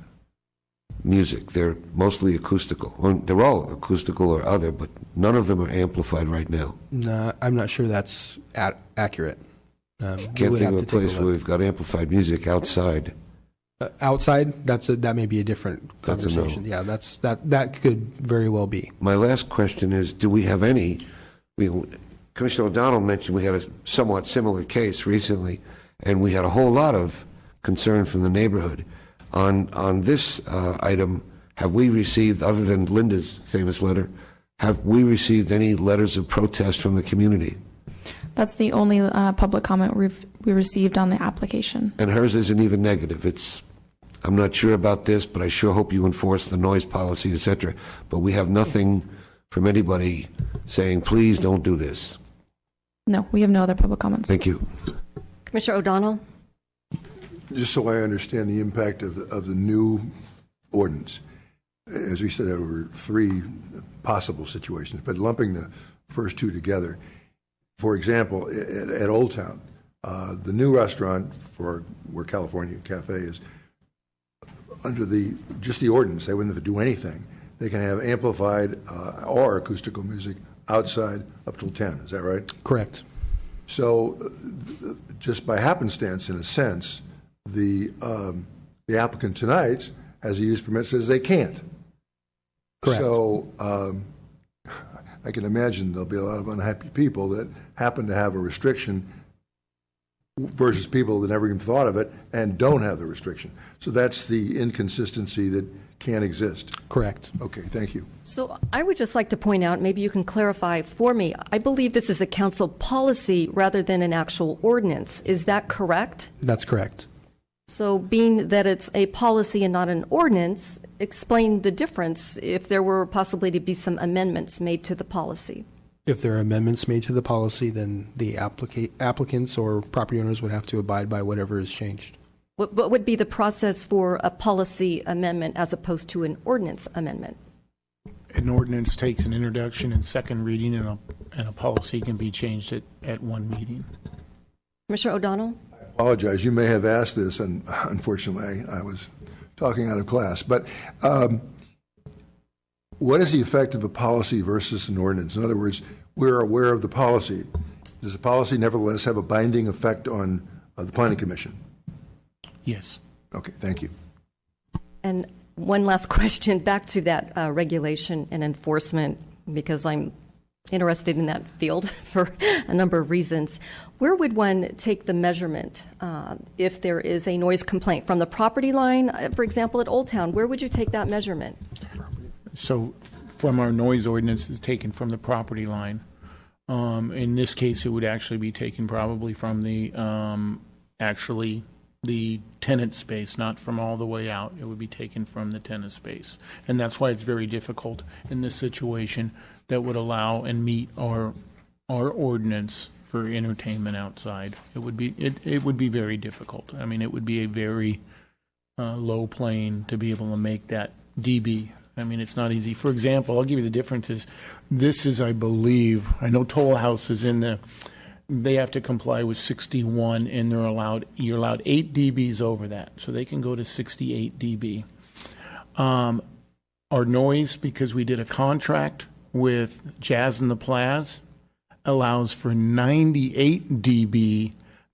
music. They're mostly acoustical. Well, they're all acoustical or other, but none of them are amplified right now. No, I'm not sure that's accurate. Can't think of a place where we've got amplified music outside. Outside, that may be a different conversation. That's a no. Yeah, that could very well be. My last question is, do we have any? Commissioner O'Donnell mentioned we had a somewhat similar case recently, and we had a whole lot of concern from the neighborhood. On this item, have we received, other than Linda's famous letter, have we received any letters of protest from the community? That's the only public comment we received on the application. And hers isn't even negative. I'm not sure about this, but I sure hope you enforce the noise policy, etc. But we have nothing from anybody saying, please don't do this. No, we have no other public comments. Thank you. Commissioner O'Donnell? Just so I understand the impact of the new ordinance, as we said, there were 3 possible situations, but lumping the first 2 together. For example, at Old Town, the new restaurant for where California Cafe is, under just the ordinance, they wouldn't have to do anything. They can have amplified or acoustical music outside up till 10. Is that right? Correct. So, just by happenstance, in a sense, the applicant tonight has a use permit says they can't. Correct. So I can imagine there'll be a lot of unhappy people that happen to have a restriction versus people that never even thought of it and don't have the restriction. So that's the inconsistency that can exist. Correct. Okay, thank you. So I would just like to point out, maybe you can clarify for me, I believe this is a council policy rather than an actual ordinance. Is that correct? That's correct. So being that it's a policy and not an ordinance, explain the difference if there were possibly to be some amendments made to the policy. If there are amendments made to the policy, then the applicants or property owners would have to abide by whatever is changed. What would be the process for a policy amendment as opposed to an ordinance amendment? An ordinance takes an introduction and second reading, and a policy can be changed at one meeting. Commissioner O'Donnell? I apologize. You may have asked this, and unfortunately I was talking out of class. But what is the effect of a policy versus an ordinance? In other words, we're aware of the policy. Does the policy nevertheless have a binding effect on the Planning Commission? Yes. Okay, thank you. And one last question back to that regulation and enforcement, because I'm interested in that field for a number of reasons. Where would one take the measurement if there is a noise complaint? From the property line, for example, at Old Town, where would you take that measurement? So from our noise ordinance, it's taken from the property line. In this case, it would actually be taken probably from the tenant space, not from all the way out. It would be taken from the tenant space. And that's why it's very difficult in this situation that would allow and meet our ordinance for entertainment outside. It would be very difficult. I mean, it would be a very low plane to be able to make that dB. I mean, it's not easy. For example, I'll give you the differences. This is, I believe, I know Toll House is they have to comply with 61, and you're allowed 8 dBs over that, so they can go to 68 dB. Our noise, because we did a contract with Jazz and the Plaz, allows for 98 dB,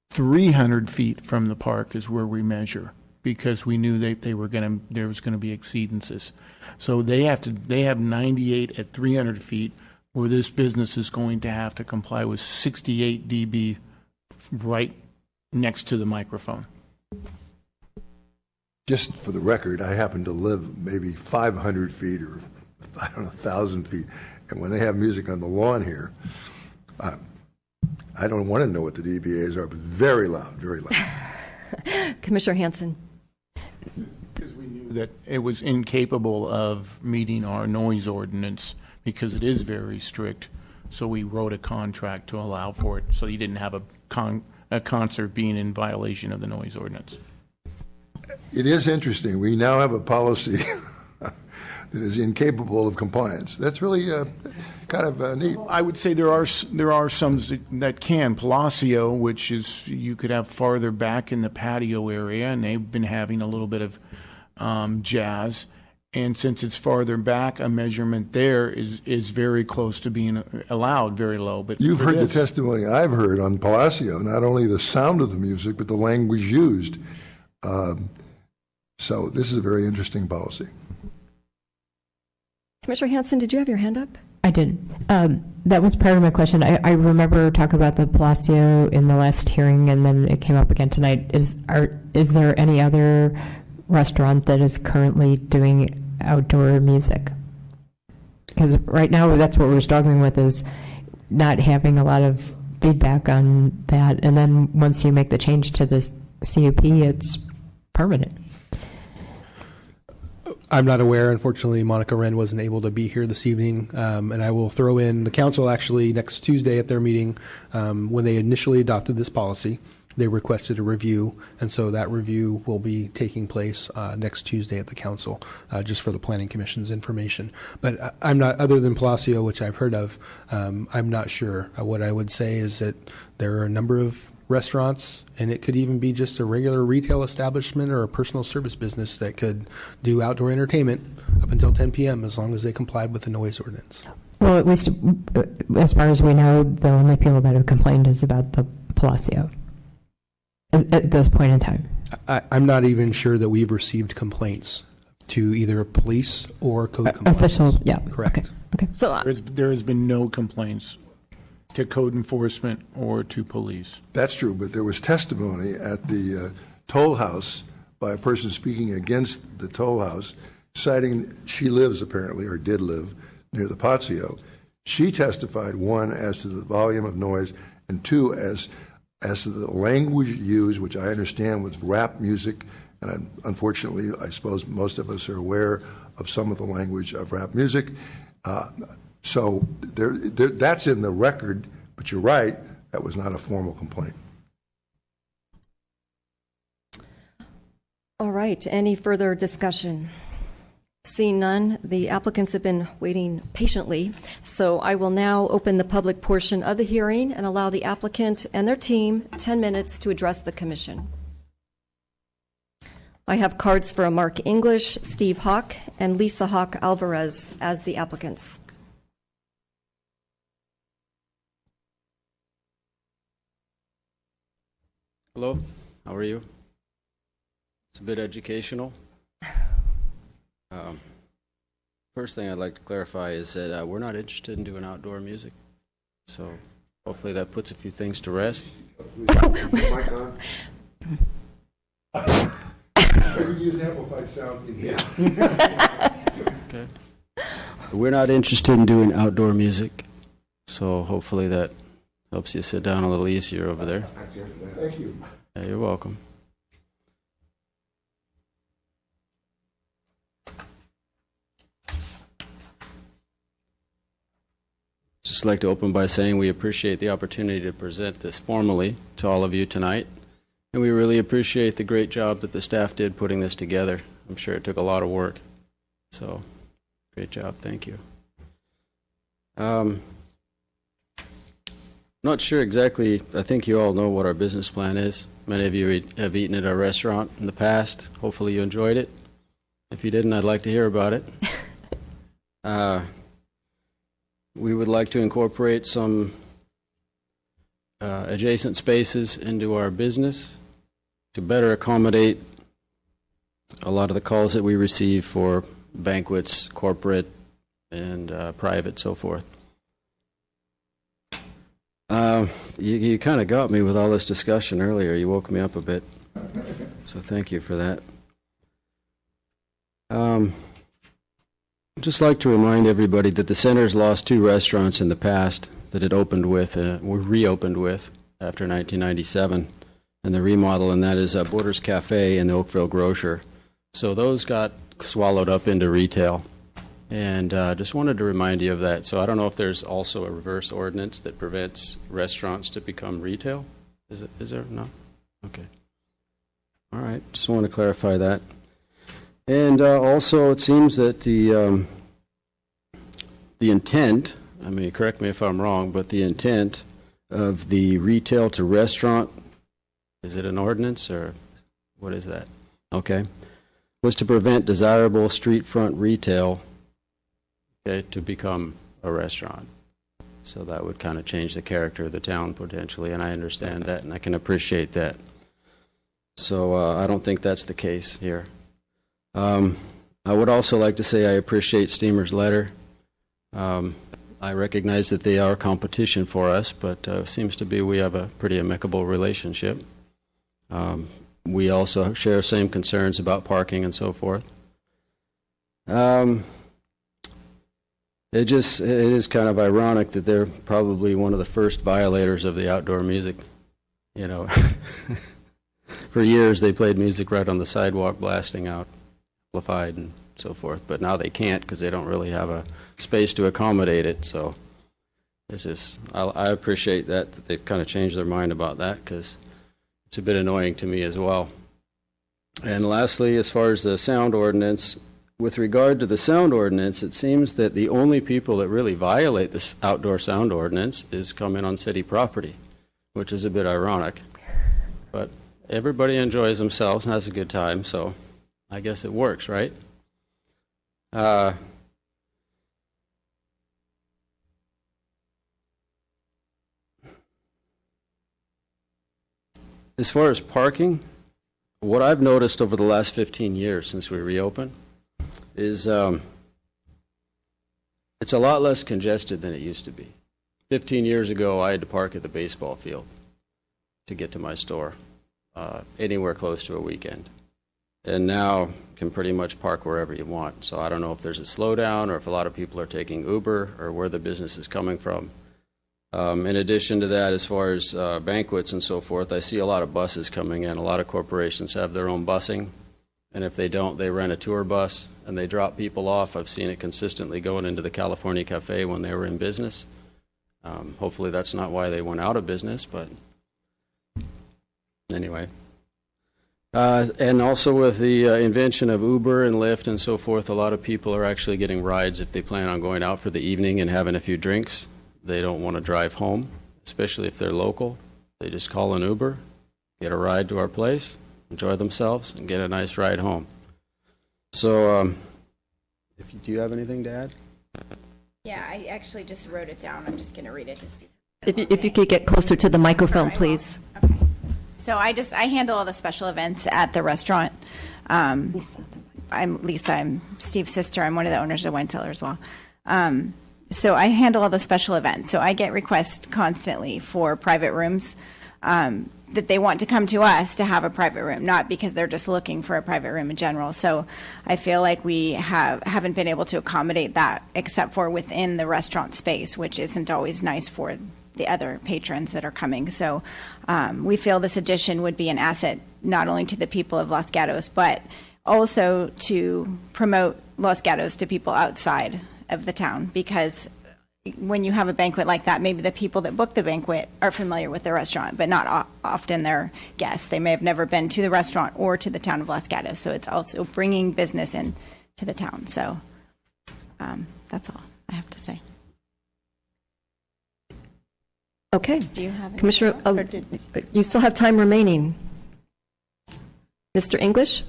300 feet from the park is where we measure, because we knew that there was going to be exceedances. So they have 98 at 300 feet, where this business is going to have to comply with 68 dB right next to the microphone. Just for the record, I happen to live maybe 500 feet or, I don't know, 1,000 feet. And when they have music on the lawn here, I don't want to know what the dBAs are, but very loud, very loud. Commissioner Hanson. Because we knew that it was incapable of meeting our noise ordinance, because it is very strict. So we wrote a contract to allow for it, so you didn't have a concert being in violation of the noise ordinance. It is interesting. We now have a policy that is incapable of compliance. That's really kind of neat. I would say there are some that can. Palacio, which is you could have farther back in the patio area, and they've been having a little bit of jazz. And since it's farther back, a measurement there is very close to being allowed, very low. But you've heard the testimony I've heard on Palacio, not only the sound of the music, but the language used. So this is a very interesting policy. Commissioner Hanson, did you have your hand up? I did. That was part of my question. I remember talking about the Palacio in the last hearing, and then it came up again tonight. Is there any other restaurant that is currently doing outdoor music? Because right now that's what we're struggling with, is not having a lot of feedback on that. And then once you make the change to this CUP, it's permanent. I'm not aware. Unfortunately, Monica Wren wasn't able to be here this evening, and I will throw in the council actually next Tuesday at their meeting. When they initially adopted this policy, they requested a review, and so that review will be taking place next Tuesday at the council, just for the Planning Commission's information. But I'm not, other than Palacio, which I've heard of, I'm not sure. What I would say is that there are a number of restaurants, and it could even be just a regular retail establishment or a personal service business that could do outdoor entertainment up until 10 p.m. as long as they complied with the noise ordinance. Well, at least as far as we know, the only people that have complained is about the Palacio at this point in time. I'm not even sure that we've received complaints to either police or code compliance. Official, yeah. Correct. Okay. So there has been no complaints to code enforcement or to police. That's true, but there was testimony at the toll house by a person speaking against the toll house, citing she lives apparently, or did live, near the Pazio. She testified, one, as to the volume of noise, and two, as to the language used, which I understand was rap music, and unfortunately, I suppose most of us are aware of some of the language of rap music. So that's in the record, but you're right, that was not a formal complaint. All right, any further discussion? Seeing none, the applicants have been waiting patiently, so I will now open the public portion of the hearing and allow the applicant and their team 10 minutes to address the commission. I have cards for Mark English, Steve Hawk, and Lisa Hawk Alvarez as the applicants. Hello, how are you? It's a bit educational. First thing I'd like to clarify is that we're not interested in doing outdoor music. So hopefully that puts a few things to rest. Okay. We're not interested in doing outdoor music. So hopefully that helps you sit down a little easier over there. Thank you. Yeah, you're welcome. Just like to open by saying we appreciate the opportunity to present this formally to all of you tonight. And we really appreciate the great job that the staff did putting this together. I'm sure it took a lot of work. So, great job. Thank you. Not sure exactly. I think you all know what our business plan is. Many of you have eaten at our restaurant in the past. Hopefully you enjoyed it. If you didn't, I'd like to hear about it. We would like to incorporate some adjacent spaces into our business to better accommodate a lot of the calls that we receive for banquets, corporate, and private, so forth. You kind of got me with all this discussion earlier. You woke me up a bit. So thank you for that. I'd just like to remind everybody that the center's lost 2 restaurants in the past that it opened with, were reopened with after 1997. And the remodel, and that is Borders Cafe and the Oakville Grocer. So those got swallowed up into retail. And just wanted to remind you of that. So I don't know if there's also a reverse ordinance that prevents restaurants to become retail. Is there? No? Okay. All right. Just want to clarify that. And also, it seems that the intent, I mean, correct me if I'm wrong, but the intent of the retail to restaurant, is it an ordinance or what is that? Okay. Was to prevent desirable street front retail, okay, to become a restaurant. So that would kind of change the character of the town potentially, and I understand that, and I can appreciate that. So I don't think that's the case here. I would also like to say I appreciate Steamer's letter. I recognize that they are competition for us, but it seems to be we have a pretty amicable relationship. We also share same concerns about parking and so forth. It is kind of ironic that they're probably one of the first violators of the outdoor music. You know, for years they played music right on the sidewalk, blasting out, amplified and so forth. But now they can't because they don't really have a space to accommodate it. So it's just, I appreciate that they've kind of changed their mind about that, because it's a bit annoying to me as well. And lastly, as far as the sound ordinance, with regard to the sound ordinance, it seems that the only people that really violate this outdoor sound ordinance is coming on city property, which is a bit ironic. But everybody enjoys themselves and has a good time, so I guess it works, right? As far as parking, what I've noticed over the last 15 years since we reopened is it's a lot less congested than it used to be. 15 years ago, I had to park at the baseball field to get to my store, anywhere close to a weekend. And now can pretty much park wherever you want. So I don't know if there's a slowdown or if a lot of people are taking Uber or where the business is coming from. In addition to that, as far as banquets and so forth, I see a lot of buses coming in. A lot of corporations have their own busing. And if they don't, they rent a tour bus and they drop people off. I've seen it consistently going into the California Cafe when they were in business. Hopefully that's not why they went out of business, but anyway. And also with the invention of Uber and Lyft and so forth, a lot of people are actually getting rides if they plan on going out for the evening and having a few drinks. They don't want to drive home, especially if they're local. They just call an Uber, get a ride to our place, enjoy themselves, and get a nice ride home. So do you have anything to add? Yeah, I actually just wrote it down. I'm just going to read it. If you could get closer to the microphone, please. Okay. So I handle all the special events at the restaurant. I'm Lisa. I'm Steve's sister. I'm one of the owners of Wine Cellar as well. So I handle all the special events. So I get requests constantly for private rooms that they want to come to us to have a private room, not because they're just looking for a private room in general. So I feel like we haven't been able to accommodate that except for within the restaurant space, which isn't always nice for the other patrons that are coming. So we feel this addition would be an asset not only to the people of Los Gatos, but also to promote Los Gatos to people outside of the town, because when you have a banquet like that, maybe the people that book the banquet are familiar with the restaurant, but not often their guests. They may have never been to the restaurant or to the town of Los Gatos, so it's also bringing business in to the town. So that's all I have to say. Okay. Do you have Commissioner, you still have time remaining. Mr. English?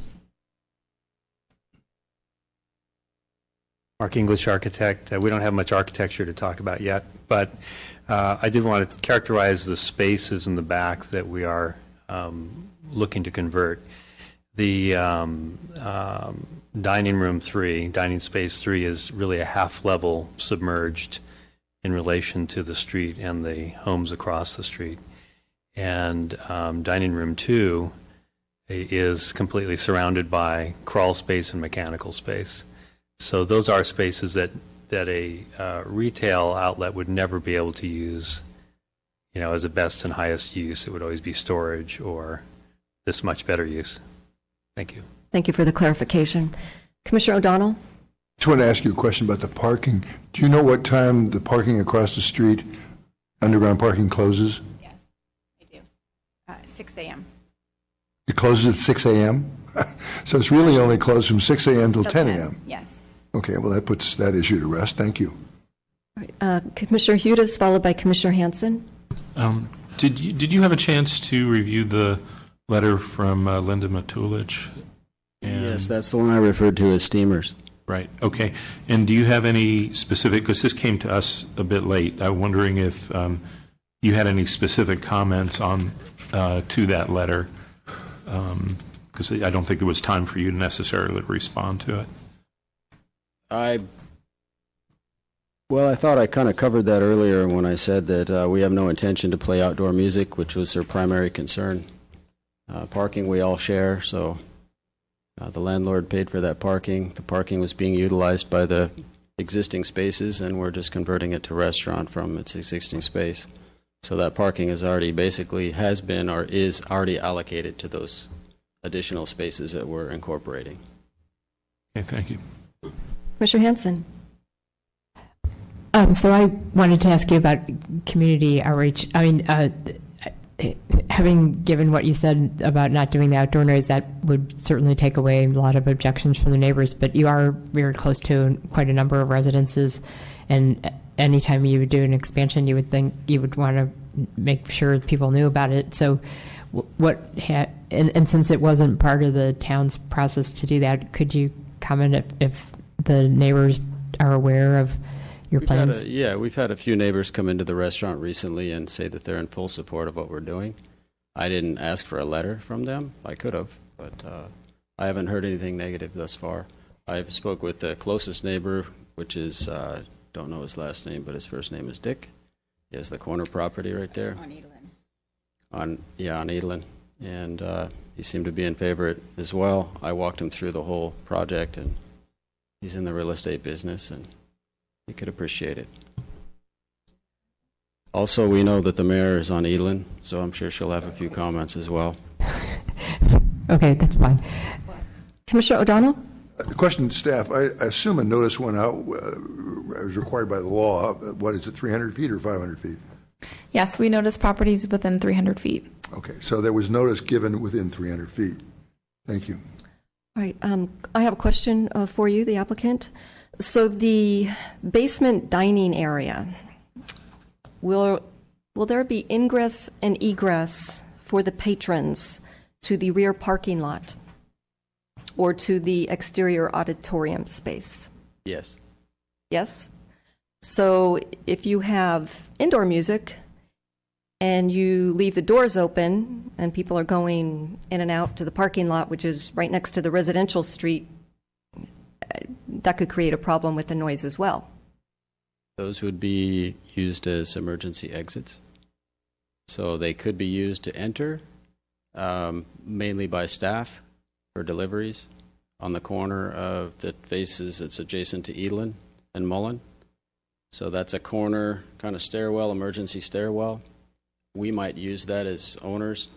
Mark English, architect. We don't have much architecture to talk about yet, but I did want to characterize the spaces in the back that we are looking to convert. The dining space 3 is really a half level submerged in relation to the street and the homes across the street. And dining room 2 is completely surrounded by crawl space and mechanical space. So those are spaces that a retail outlet would never be able to use, as a best and highest use. It would always be storage or this much better use. Thank you. Thank you for the clarification. Commissioner O'Donnell? I just want to ask you a question about the parking. Do you know what time the parking across the street, underground parking, closes? Yes, I do. 6 a.m. It closes at 6 a.m.? So it's really only closed from 6 a.m. till 10 a.m.? Yes. Okay, well, that puts that issue to rest. Thank you. Commissioner Hudas, followed by Commissioner Hanson. Did you have a chance to review the letter from Linda Matulich? Yes, that's the one I referred to as steamers. Right, okay. And do you have any specific, because this came to us a bit late, I'm wondering if you had any specific comments on to that letter, because I don't think there was time for you to necessarily respond to it. I thought I kind of covered that earlier when I said that we have no intention to play outdoor music, which was their primary concern. Parking we all share, so the landlord paid for that parking. The parking was being utilized by the existing spaces, and we're just converting it to restaurant from its existing space. So that parking is already has been or is already allocated to those additional spaces that we're incorporating. Okay, thank you. Commissioner Hanson? So I wanted to ask you about community outreach. I mean, having given what you said about not doing the outdoor noise, that would certainly take away a lot of objections from the neighbors, but you are very close to quite a number of residences, and anytime you would do an expansion, you would think you would want to make sure people knew about it. So and since it wasn't part of the town's process to do that, could you comment if the neighbors are aware of your plans? We've had a few neighbors come into the restaurant recently and say that they're in full support of what we're doing. I didn't ask for a letter from them. I could have, but I haven't heard anything negative thus far. I've spoke with the closest neighbor, which is, don't know his last name, but his first name is Dick. He has the corner property right there. On Edelin. On Edelin. And he seemed to be in favor as well. I walked him through the whole project, and he's in the real estate business, and he could appreciate it. Also, we know that the mayor is on Edelin, so I'm sure she'll have a few comments as well. Okay, that's fine. Commissioner O'Donnell? The question to staff, I assume a notice went out as required by the law. What is it, 300 feet or 500 feet? Yes, we notice properties within 300 feet. Okay, so there was notice given within 300 feet. Thank you. All right, I have a question for you, the applicant. So the basement dining area, will there be ingress and egress for the patrons to the rear parking lot or to the exterior auditorium space? Yes. Yes? So if you have indoor music and you leave the doors open and people are going in and out to the parking lot, which is right next to the residential street, that could create a problem with the noise as well. Those would be used as emergency exits. So they could be used to enter, mainly by staff for deliveries on the corner of that faces, it's adjacent to Edelin and Mullen. So that's a corner kind of stairwell, emergency stairwell. We might use that as owners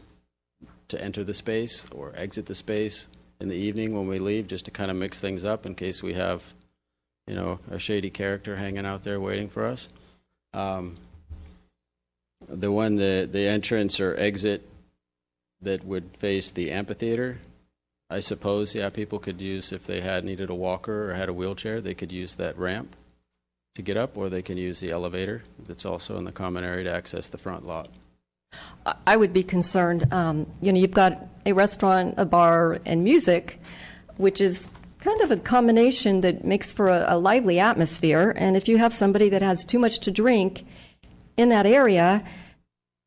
to enter the space or exit the space in the evening when we leave, just to kind of mix things up in case we have, a shady character hanging out there waiting for us. The entrance or exit that would face the amphitheater, I suppose, people could use, if they needed a walker or had a wheelchair, they could use that ramp to get up, or they can use the elevator that's also in the common area to access the front lot. I would be concerned, you've got a restaurant, a bar, and music, which is kind of a combination that makes for a lively atmosphere. And if you have somebody that has too much to drink in that area,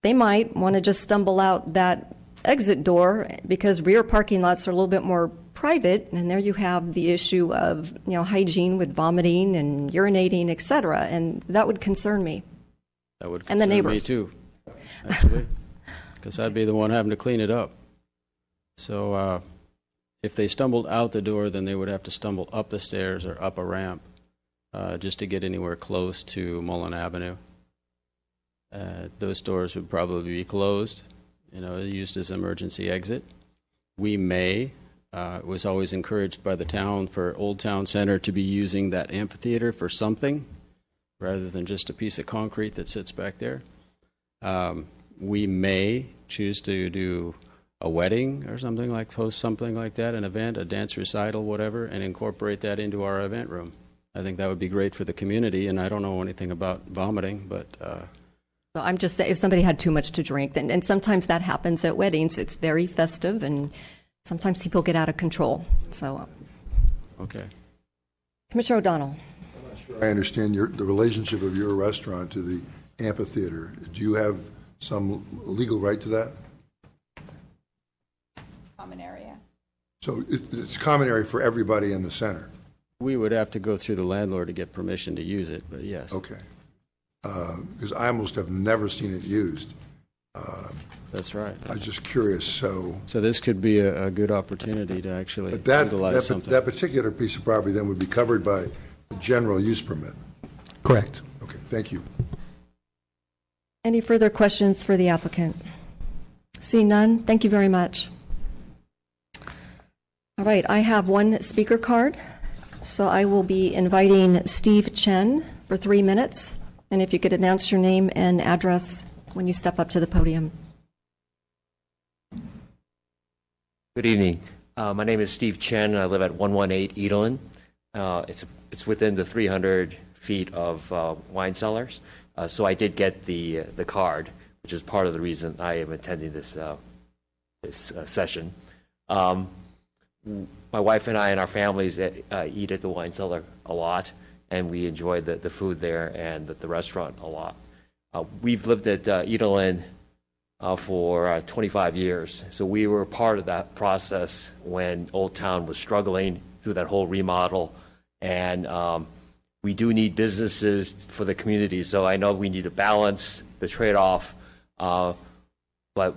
they might want to just stumble out that exit door because rear parking lots are a little bit more private, and there you have the issue of hygiene with vomiting and urinating, etc., and that would concern me. That would and the concern me neighbors too, actually, because I'd be the one having to clean it up. So if they stumbled out the door, then they would have to stumble up the stairs or up a ramp just to get anywhere close to Mullen Avenue. Those doors would probably be closed, used as emergency exit. We may, it was always encouraged by the town for Old Town Center to be using that amphitheater for something rather than just a piece of concrete that sits back there. We may choose to do a wedding or something host something like that, an event, a dance recital, whatever, and incorporate that into our event room. I think that would be great for the community, and I don't know anything about vomiting, but... Well, I'm just saying, if somebody had too much to drink, and sometimes that happens at weddings, it's very festive, and sometimes people get out of control. So, okay. Commissioner O'Donnell. I'm not sure I understand the relationship of your restaurant to the amphitheater. Do you have some legal right to that? Common area. So it's common area for everybody in the center? We would have to go through the landlord to get permission to use it, but yes. Okay. Because I almost have never seen it used. That's right. I was just curious. So this could be a good opportunity to actually utilize something. That particular piece of property then would be covered by the general use permit. Correct. Okay, thank you. Any further questions for the applicant? See none, thank you very much. All right, I have one speaker card, so I will be inviting Steve Chen for 3 minutes. And if you could announce your name and address when you step up to the podium. Good evening. My name is Steve Chen, and I live at 118 Edelin. It's within the 300 feet of wine cellars. So I did get the card, which is part of the reason I am attending this session. My wife and I and our families eat at the wine cellar a lot, and we enjoy the food there and the restaurant a lot. We've lived at Edelin for 25 years, so we were part of that process when Old Town was struggling through that whole remodel, and we do need businesses for the community, so I know we need to balance the trade-off, but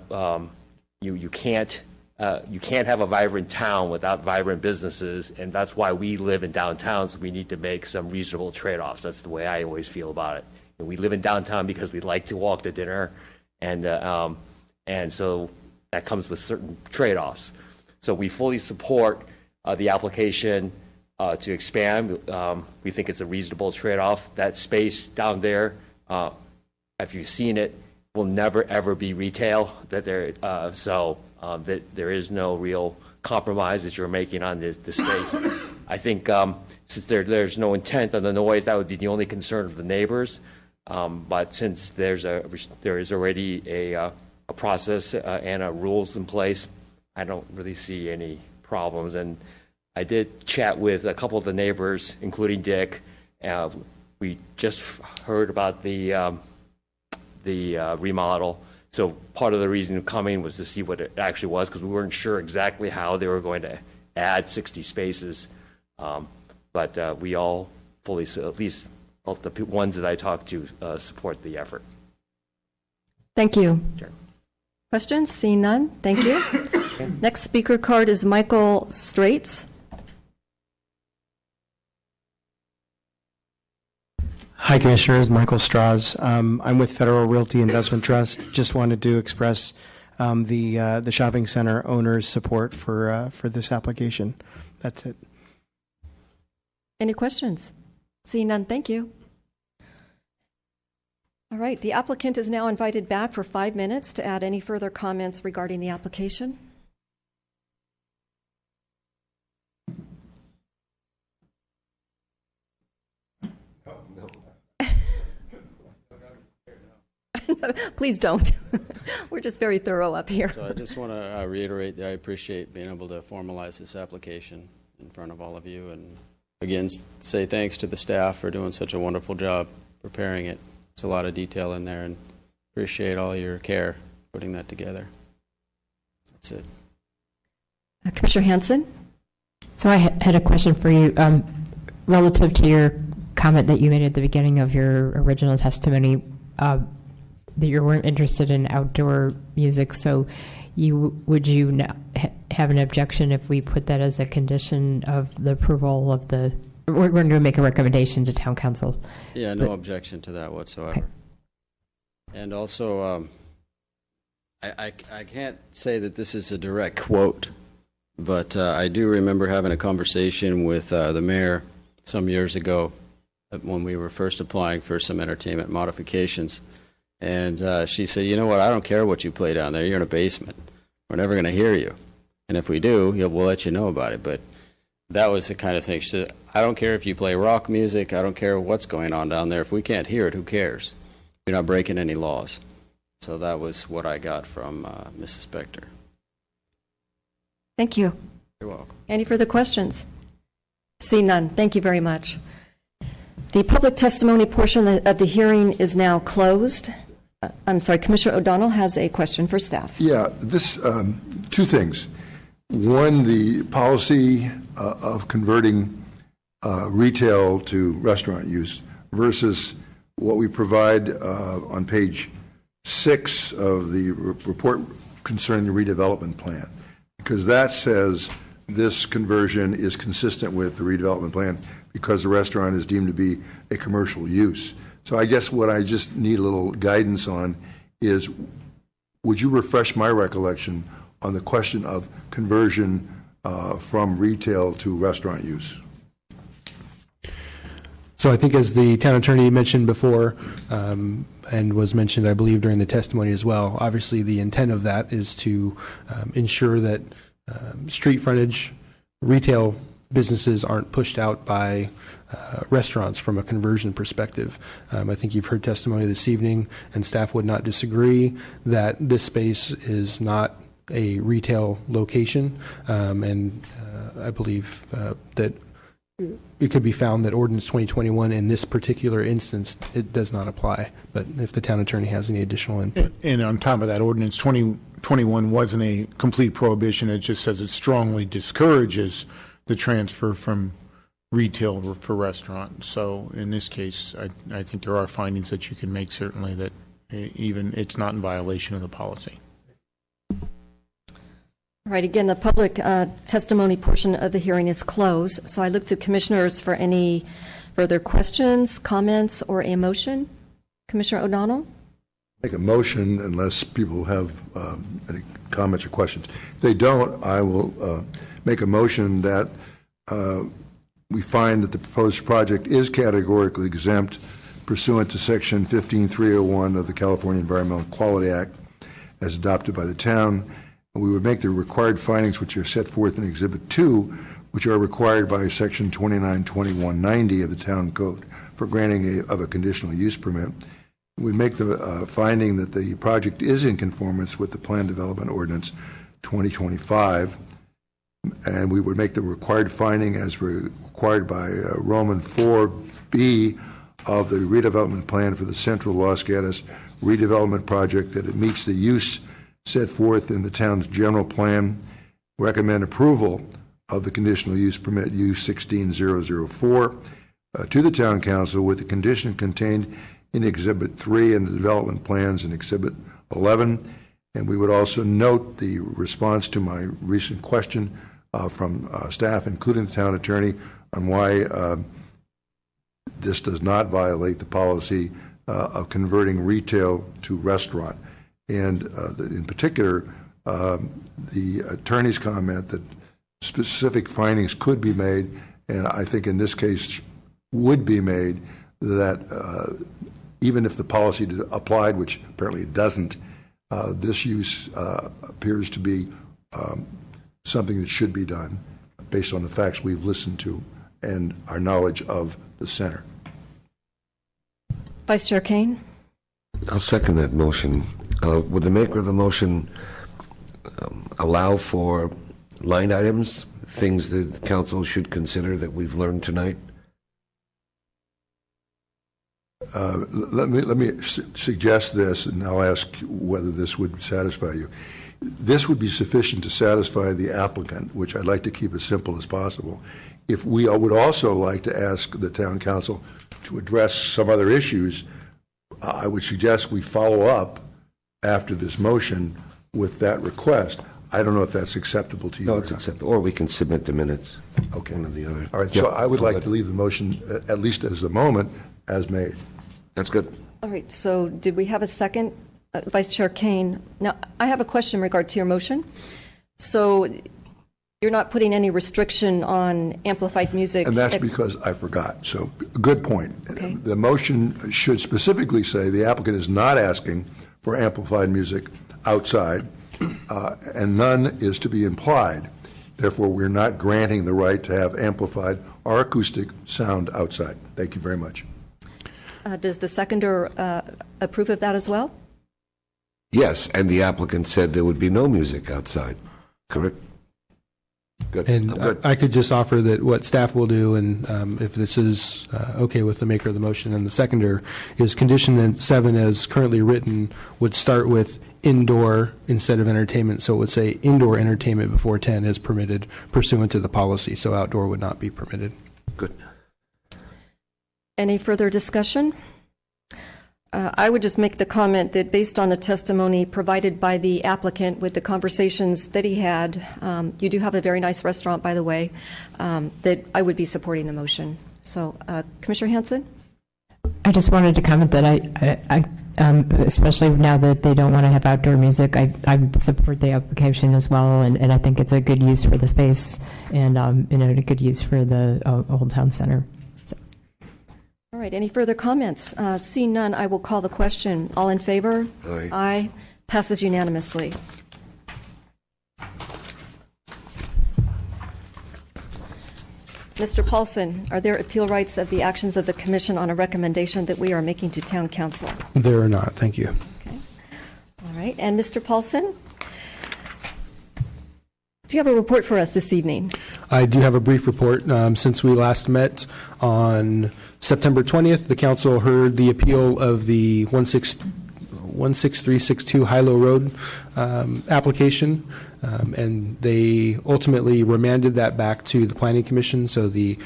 you can't have a vibrant town without vibrant businesses, and that's why we live in downtown, so we need to make some reasonable trade-offs. That's the way I always feel about it. And we live in downtown because we like to walk to dinner, and so that comes with certain trade-offs. So we fully support the application to expand. We think it's a reasonable trade-off. That space down there, if you've seen it, will never, ever be retail. That there is no real compromise that you're making on the space. I think since there's no intent on the noise, that would be the only concern of the neighbors. But since there is already a process and rules in place, I don't really see any problems. And I did chat with a couple of the neighbors, including Dick. We just heard about the remodel. So part of the reason of coming was to see what it actually was, because we weren't sure exactly how they were going to add 60 spaces. But we all fully, at least all the ones that I talked to, support the effort. Thank you. Sure. Questions? Seeing none, thank you. Next speaker card is Michael Straits. Hi, Commissioners. Michael Strauss. I'm with Federal Realty Investment Trust. Just wanted to express the shopping center owners' support for this application. That's it. Any questions? Seeing none, thank you. All right, the applicant is now invited back for 5 minutes to add any further comments regarding the application. Please don't. We're just very thorough up here. So I just want to reiterate that I appreciate being able to formalize this application in front of all of you, and again say thanks to the staff for doing such a wonderful job preparing it. There's a lot of detail in there, and appreciate all your care putting that together. That's it. Commissioner Hanson? So I had a question for you relative to your comment that you made at the beginning of your original testimony that you weren't interested in outdoor music. So would you have an objection if we put that as a condition of the approval of the? We're going to make a recommendation to town council. Yeah, no objection to that whatsoever. Okay. And also, I can't say that this is a direct quote, but I do remember having a conversation with the mayor some years ago when we were first applying for some entertainment modifications. And she said, you know what, I don't care what you play down there. You're in a basement. We're never going to hear you. And if we do, we'll let you know about it. But that was the kind of thing. She said, I don't care if you play rock music. I don't care what's going on down there. If we can't hear it, who cares? You're not breaking any laws. So that was what I got from Mrs. Spector. Thank you. You're welcome. Any further questions? See none. Thank you very much. The public testimony portion of the hearing is now closed. I'm sorry, Commissioner O'Donnell has a question for staff. Yeah, this, two things. One, the policy of converting retail to restaurant use versus what we provide on page 6 of the report concerning the redevelopment plan, because that says this conversion is consistent with the redevelopment plan because the restaurant is deemed to be a commercial use. So I guess what I just need a little guidance on is, would you refresh my recollection on the question of conversion from retail to restaurant use? So I think, as the town attorney mentioned before, and was mentioned, I believe, during the testimony as well, obviously the intent of that is to ensure that street frontage retail businesses aren't pushed out by restaurants from a conversion perspective. I think you've heard testimony this evening, and staff would not disagree that this space is not a retail location, and I believe that it could be found that Ordinance 2021 in this particular instance, it does not apply. But if the town attorney has any additional input. And on top of that, Ordinance 2021 wasn't a complete prohibition. It just says it strongly discourages the transfer from retail for restaurants. So in this case, I think there are findings that you can make, certainly, that even it's not in violation of the policy. All right, again, the public testimony portion of the hearing is closed. So I look to commissioners for any further questions, comments, or a motion. Commissioner O'Donnell? Make a motion unless people have any comments or questions. If they don't, I will make a motion that we find that the proposed project is categorically exempt pursuant to Section 15301 of the California Environmental Quality Act as adopted by the town. We would make the required findings which are set forth in Exhibit 2, which are required by Section 292190 of the Town Code for granting of a conditional use permit. We make the finding that the project is in conformance with the Plan Development Ordinance 2025, and we would make the required finding as required by Roman 4B of the redevelopment plan for the Central Los Gatos redevelopment project that it meets the use set forth in the town's general plan. Recommend approval of the conditional use permit U16004 to the town council with the condition contained in Exhibit 3 and the development plans in Exhibit 11. And we would also note the response to my recent question from staff, including the town attorney, on why this does not violate the policy of converting retail to restaurant. And in particular, the attorney's comment that specific findings could be made, and I think in this case would be made, that even if the policy applied, which apparently it doesn't, this use appears to be something that should be done based on the facts we've listened to and our knowledge of the center. Vice Chair Kane? I'll second that motion. Would the maker of the motion allow for line items, things that the council should consider that we've learned tonight? Let me suggest this, and I'll ask whether this would satisfy you. This would be sufficient to satisfy the applicant, which I'd like to keep as simple as possible. If we would also like to ask the town council to address some other issues, I would suggest we follow up after this motion with that request. I don't know if that's acceptable to you. No, it's acceptable. Or we can submit the minutes. Okay. One or the other. All right, so I would like to leave the motion, at least as the moment, as made. That's good. All right, so did we have a second? Vice Chair Kane. Now, I have a question in regard to your motion. So you're not putting any restriction on amplified music? And that's because I forgot. So, good point. Okay. The motion should specifically say the applicant is not asking for amplified music outside, and none is to be implied. Therefore, we're not granting the right to have amplified or acoustic sound outside. Thank you very much. Does the seconder approve of that as well? Yes, and the applicant said there would be no music outside. Correct? Good. And Good. I could just offer that what staff will do, and if this is okay with the maker of the motion and the seconder, is condition 7 as currently written would start with indoor instead of entertainment. So it would say indoor entertainment before 10 is permitted pursuant to the policy. So outdoor would not be permitted. Good. Any further discussion? I would just make the comment that based on the testimony provided by the applicant with the conversations that he had, you do have a very nice restaurant, by the way, that I would be supporting the motion. So, Commissioner Hanson? I just wanted to comment that I especially now that they don't want to have outdoor music, I support the application as well, and I think it's a good use for the space and a good use for the Old Town Center. All right, any further comments? Seeing none, I will call the question. All in favor? Aye. Aye. Passes unanimously. Mr. Paulson, are there appeal rights of the actions of the Commission on a recommendation that we are making to Town Council? There are not. Thank you. Okay. All right, and Mr. Paulson? Do you have a report for us this evening? I do have a brief report. Since we last met on September 20th, the council heard the appeal of the 16362 Hilo Road application, and they ultimately remanded that back to the Planning Commission. So the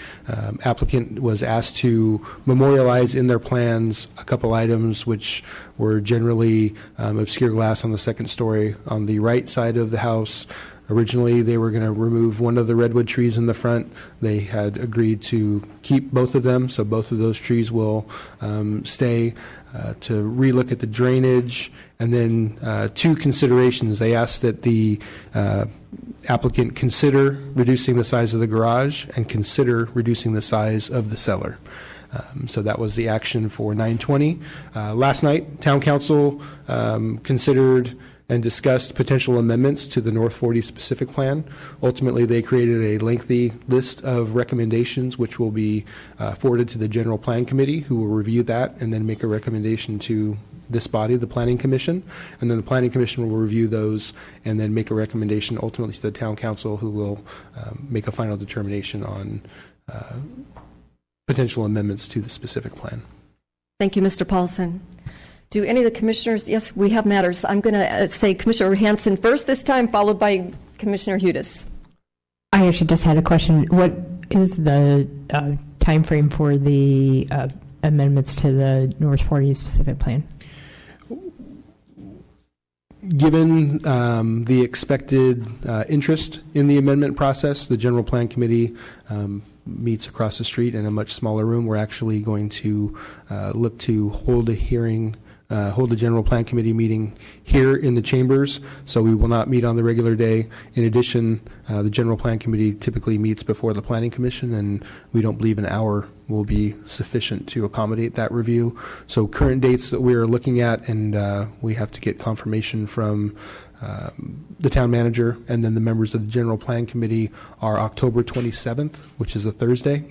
applicant was asked to memorialize in their plans a couple items which were generally obscure glass on the second story on the right side of the house. Originally, they were going to remove one of the redwood trees in the front. They had agreed to keep both of them, so both of those trees will stay. To relook at the drainage, and then 2 considerations. They asked that the applicant consider reducing the size of the garage and consider reducing the size of the cellar. So that was the action for 920. Last night, Town Council considered and discussed potential amendments to the North 40 specific plan. Ultimately, they created a lengthy list of recommendations which will be forwarded to the General Plan Committee, who will review that and then make a recommendation to this body, the Planning Commission. And then the Planning Commission will review those and then make a recommendation ultimately to the Town Council, who will make a final determination on potential amendments to the specific plan. Thank you, Mr. Paulson. Do any of the commissioners, yes, we have matters. I'm going to say Commissioner Hanson first this time, followed by Commissioner Hudes. I actually just had a question. What is the time frame for the amendments to the North 40 specific plan? Given the expected interest in the amendment process, the General Plan Committee meets across the street in a much smaller room. We're actually going to look to hold a hearing, hold a General Plan Committee meeting here in the chambers, so we will not meet on the regular day. In addition, the General Plan Committee typically meets before the Planning Commission, and we don't believe an hour will be sufficient to accommodate that review. So current dates that we are looking at, and we have to get confirmation from the town manager and then the members of the General Plan Committee, are October 27th, which is a Thursday,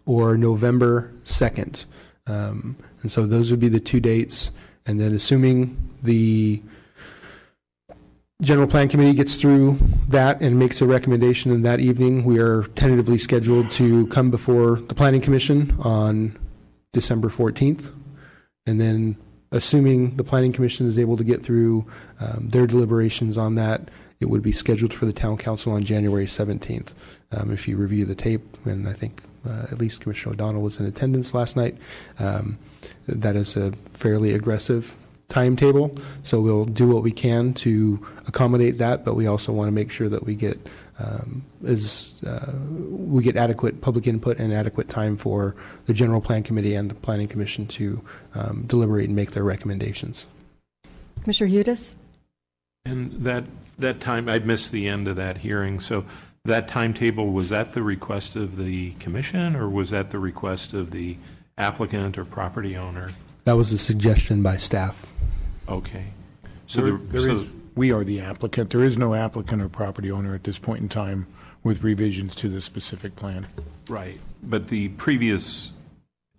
or November 2nd. And so those would be the 2 dates. And then assuming the General Plan Committee gets through that and makes a recommendation in that evening, we are tentatively scheduled to come before the Planning Commission on December 14th. And then, assuming the Planning Commission is able to get through their deliberations on that, it would be scheduled for the Town Council on January 17th. If you review the tape, and I think at least Commissioner O'Donnell was in attendance last night, that is a fairly aggressive timetable. So we'll do what we can to accommodate that, but we also want to make sure that we get adequate public input and adequate time for the General Plan Committee and the Planning Commission to deliberate and make their recommendations. Commissioner Hudes? And that time, I missed the end of that hearing, so that timetable, was that the request of the commission, or was that the request of the applicant or property owner? That was a suggestion by staff. Okay. We are the applicant. There is no applicant or property owner at this point in time with revisions to the specific plan. Right. But the previous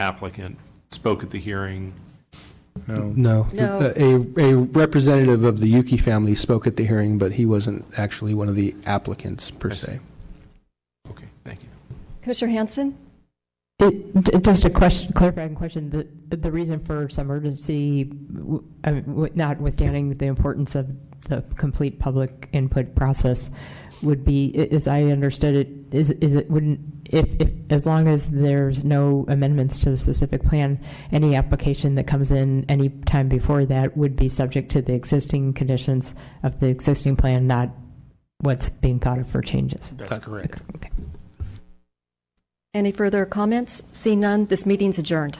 applicant spoke at the hearing. No. A representative of the Yuki family spoke at the hearing, but he wasn't actually one of the applicants per se. Okay, thank you. Commissioner Hanson? Just a clarifying question. The reason for some urgency, notwithstanding the importance of the complete public input process, would be, as I understood it, is it wouldn't, if as long as there's no amendments to the specific plan, any application that comes in any time before that would be subject to the existing conditions of the existing plan, not what's being thought of for changes. That's correct. Okay. Any further comments? Seeing none, this meeting's adjourned.